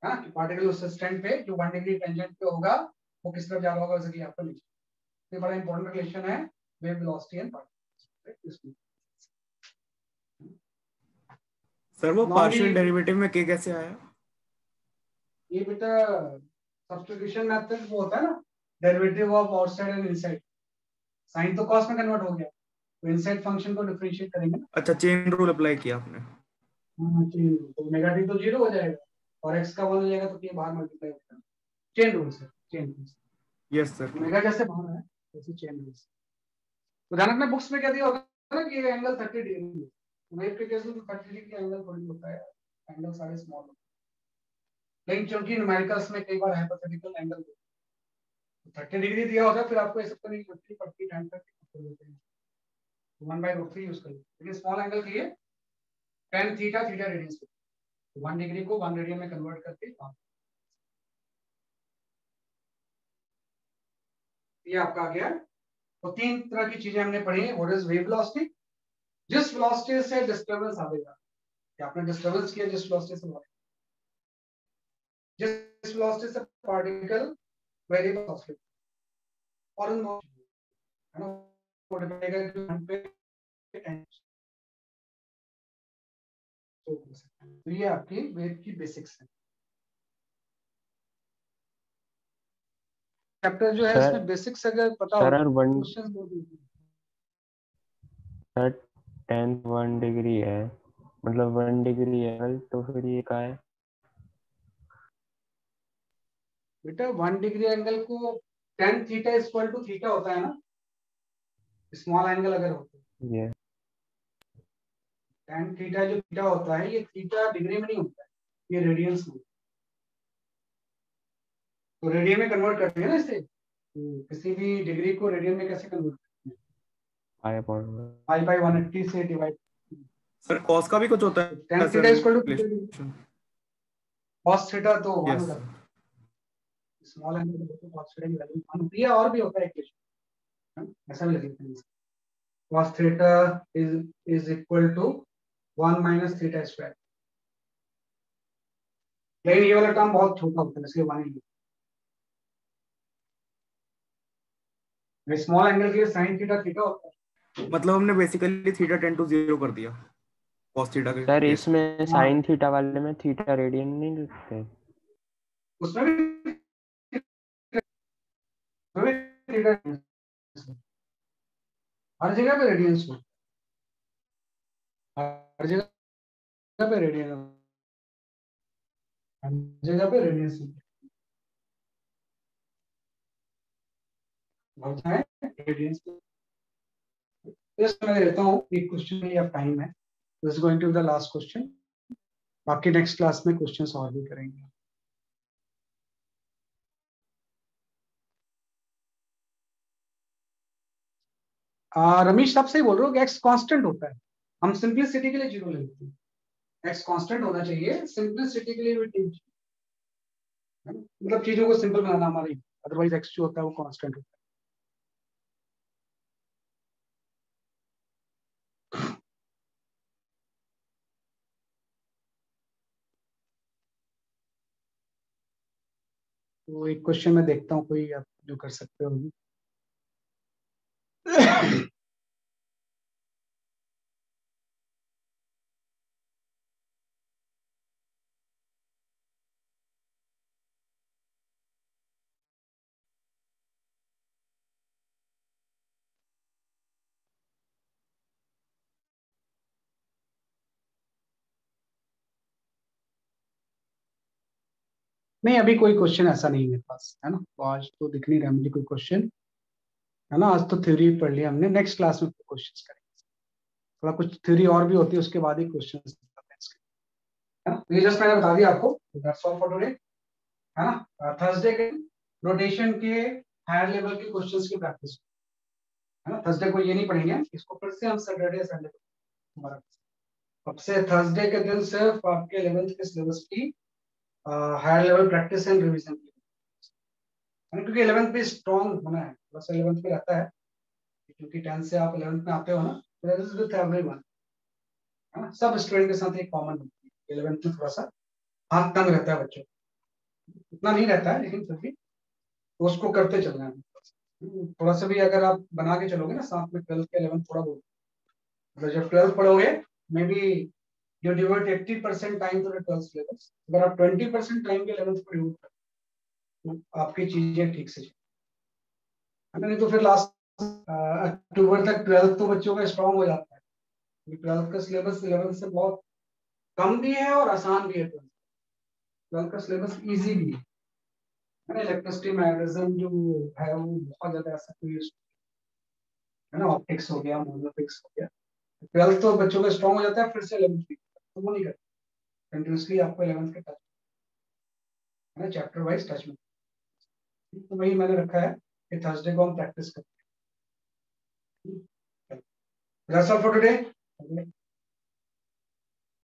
है ना, कि पार्टिकल उस स्टैंड पे जो 1 डिग्री टेंजेंट पे होगा वो किस तरफ जा रहा होगा, जैसे कि यहाँ पर नीचे। ये बड़ा इंपॉर्टेंट रिलेशन है wave velocity and particle. Sir वो नॉर्मली पार्शियल डेरिवेटिव में के कैसे आया? ये बेटा सब्स्टिट्यूशन मेथड वो होता है ना, derivative of outside and inside. Sine तो कॉस में कन्वर्ट हो गया, तो इनसाइड फंक्शन को डिफरेंशिएट करेंगे ना। अच्छा, चेन रूल अप्लाई किया आपने। हाँ, चेन रूल, तो ओमेगा टी तो 0 हो जाएगा और x का 1 हो जाएगा, तो ये बाहर मल्टीप्लाई होगा। चेन रूल से, चेन रूल से यस सर। ओमेगा जैसे बाहर है वैसे चेन रूल से। तो ध्यान रखना बुक्स में क्या दिया होगा ना कि ये एंगल 30 डिग्री है। वेव के केस में तो 30 डिग्री का एंगल थोड़ी होता है, एंगल सारे स्मॉल होता है। लेकिन क्योंकि न्यूमेरिकल्स में कई बार हाइपोथेटिकल एंगल 30 डिग्री दिया होता है, फिर आपको ऐसा नहीं पट्टी पट्टी टाइम तक देते हैं, 1/√3 यूज करिए। लेकिन स्मॉल एंगल के लिए tan थीटा थीटा रेडियंस पे 1 डिग्री को 1 रेडियन में कन्वर्ट करके ये आपका आ गया। तो 3 तरह की चीजें हमने पढ़ी, व्हाट इज वेव वेलोसिटी, जिस वेलोसिटी से डिस्टरबेंस आएगा, या आपने डिस्टरबेंस किया जिस वेलोसिटी से, जिस वेलोसिटी से पार्टिकल वेरिएबल ऑसिलेट और उन है ना, वो डिपेंड करेगा कि हम पे तो ये आपकी वेव की बेसिक्स है। चैप्टर जो है सर इसमें बेसिक्स अगर पता हो सर तो वन क्वेश्चंस बहुत इजी है। सर 1 डिग्री है, मतलब 1 डिग्री एंगल, तो फिर ये क्या है? बेटा 1 डिग्री एंगल को tan theta equal to theta होता है ना, स्मॉल एंगल अगर होता है। ये tan थीटा जो थीटा होता है, ये थीटा डिग्री में नहीं होता है, ये रेडियंस में। तो रेडियन में कन्वर्ट करते हैं ना इसे, किसी भी डिग्री को रेडियन में कैसे कन्वर्ट करते हैं, पाई पॉइंट पाई बाई 180 से डिवाइड। सर कॉस का भी कुछ होता है tan sir theta equal to relation? cos theta तो 1 हो यस। जाता है, स्मॉल एंगल को cos थीटा की वैल्यू 1 होती है। और भी होता है इक्वेशन, ऐसा भी लिखते हैं, cos theta is equal to 1 minus theta square. लेकिन ये वाला टर्म बहुत छोटा होता है, इसलिए 1 ही। स्मॉल एंगल के लिए sin थीटा थीटा होता है। मतलब हमने बेसिकली थीटा 10 to 0 कर दिया कॉस थीटा के सर केस में। इसमें हाँ, साइन थीटा वाले में थीटा रेडियन नहीं लिखते? उसमें भी थीटा, हर जगह पे रेडियंस हो, हर जगह पे रेडियन, हर जगह पे रेडियंस हो जाए रेडियंस। मैं लेता हूँ एक क्वेश्चन या टाइम है, this is going to the last question, बाकी नेक्स्ट क्लास में क्वेश्चंस और भी करेंगे। रमेश साहब सही बोल रहे हो कि एक्स कांस्टेंट होता है, हम सिंपलिसिटी के लिए 0 ले लेते हैं। एक्स कांस्टेंट होना चाहिए सिंपलिसिटी के लिए भी ठीक है, मतलब चीजों को सिंपल बनाना हमारी, अदरवाइज एक्स जो होता है वो कांस्टेंट होता है। तो एक क्वेश्चन मैं देखता हूँ कोई आप जो कर सकते हो। नहीं अभी कोई क्वेश्चन ऐसा नहीं है मेरे पास, है ना, तो आज तो दिख नहीं रहा मुझे कोई क्वेश्चन, है ना। आज तो थ्योरी पढ़ लिया हमने, नेक्स्ट क्लास में क्वेश्चंस करेंगे, थोड़ा कुछ थ्योरी और भी होती है उसके बाद ही क्वेश्चंस, है ना। ये जस्ट मैंने बता दिया आपको, दैट्स ऑल फॉर टुडे, है ना। थर्सडे के रोटेशन के हायर लेवल के क्वेश्चंस की प्रैक्टिस। है ना। थर्सडे को ये नहीं पढ़ेंगे, इसको फिर से हम सैटरडे संडे हमारा अब से थर्सडे के दिन सिर्फ आपके 11th के सिलेबस की higher level practice and revision की, क्योंकि 11th पे स्ट्रॉन्ग होना है, बस 11th पे रहता है, क्योंकि 10th से आप 11th में आते हो ना, तो दिस इज विद एवरीवन, है ना, सब स्टूडेंट के साथ एक कॉमन होती है। 11th में थोड़ा सा हाथ तंग रहता है बच्चों, इतना नहीं रहता है लेकिन फिर भी तो उसको करते चलना है। थोड़ा सा भी अगर आप बना के चलोगे ना साथ में 12th के 11th थोड़ा बहुत, मतलब जब 12th पढ़ोगे may be you devote 80% time to the 12th syllabus, अगर आप 20% टाइम के 11th को डिवोट करो तो आपकी चीजें ठीक से है ना। नहीं तो फिर लास्ट अक्टूबर तक 12th तो बच्चों का स्ट्रॉन्ग हो जाता है, 12th का सिलेबस 11th से बहुत कम भी है और आसान भी है। 12th का सिलेबस इजी भी है ना। इलेक्ट्रिसिटी मैग्नेटिज्म जो है वो बहुत ज्यादा ऐसा कोई है ना, ऑप्टिक्स हो गया, मोनोफिक्स हो गया, 12th तो बच्चों का स्ट्रॉन्ग हो जाता है, फिर से 11th भी तो वो नहीं करते, कंटिन्यूसली आपको 11th के टच है ना, चैप्टर वाइज टच में। तो वही मैंने रखा है कि थर्सडे को हम प्रैक्टिस करते हैं। That's all for today.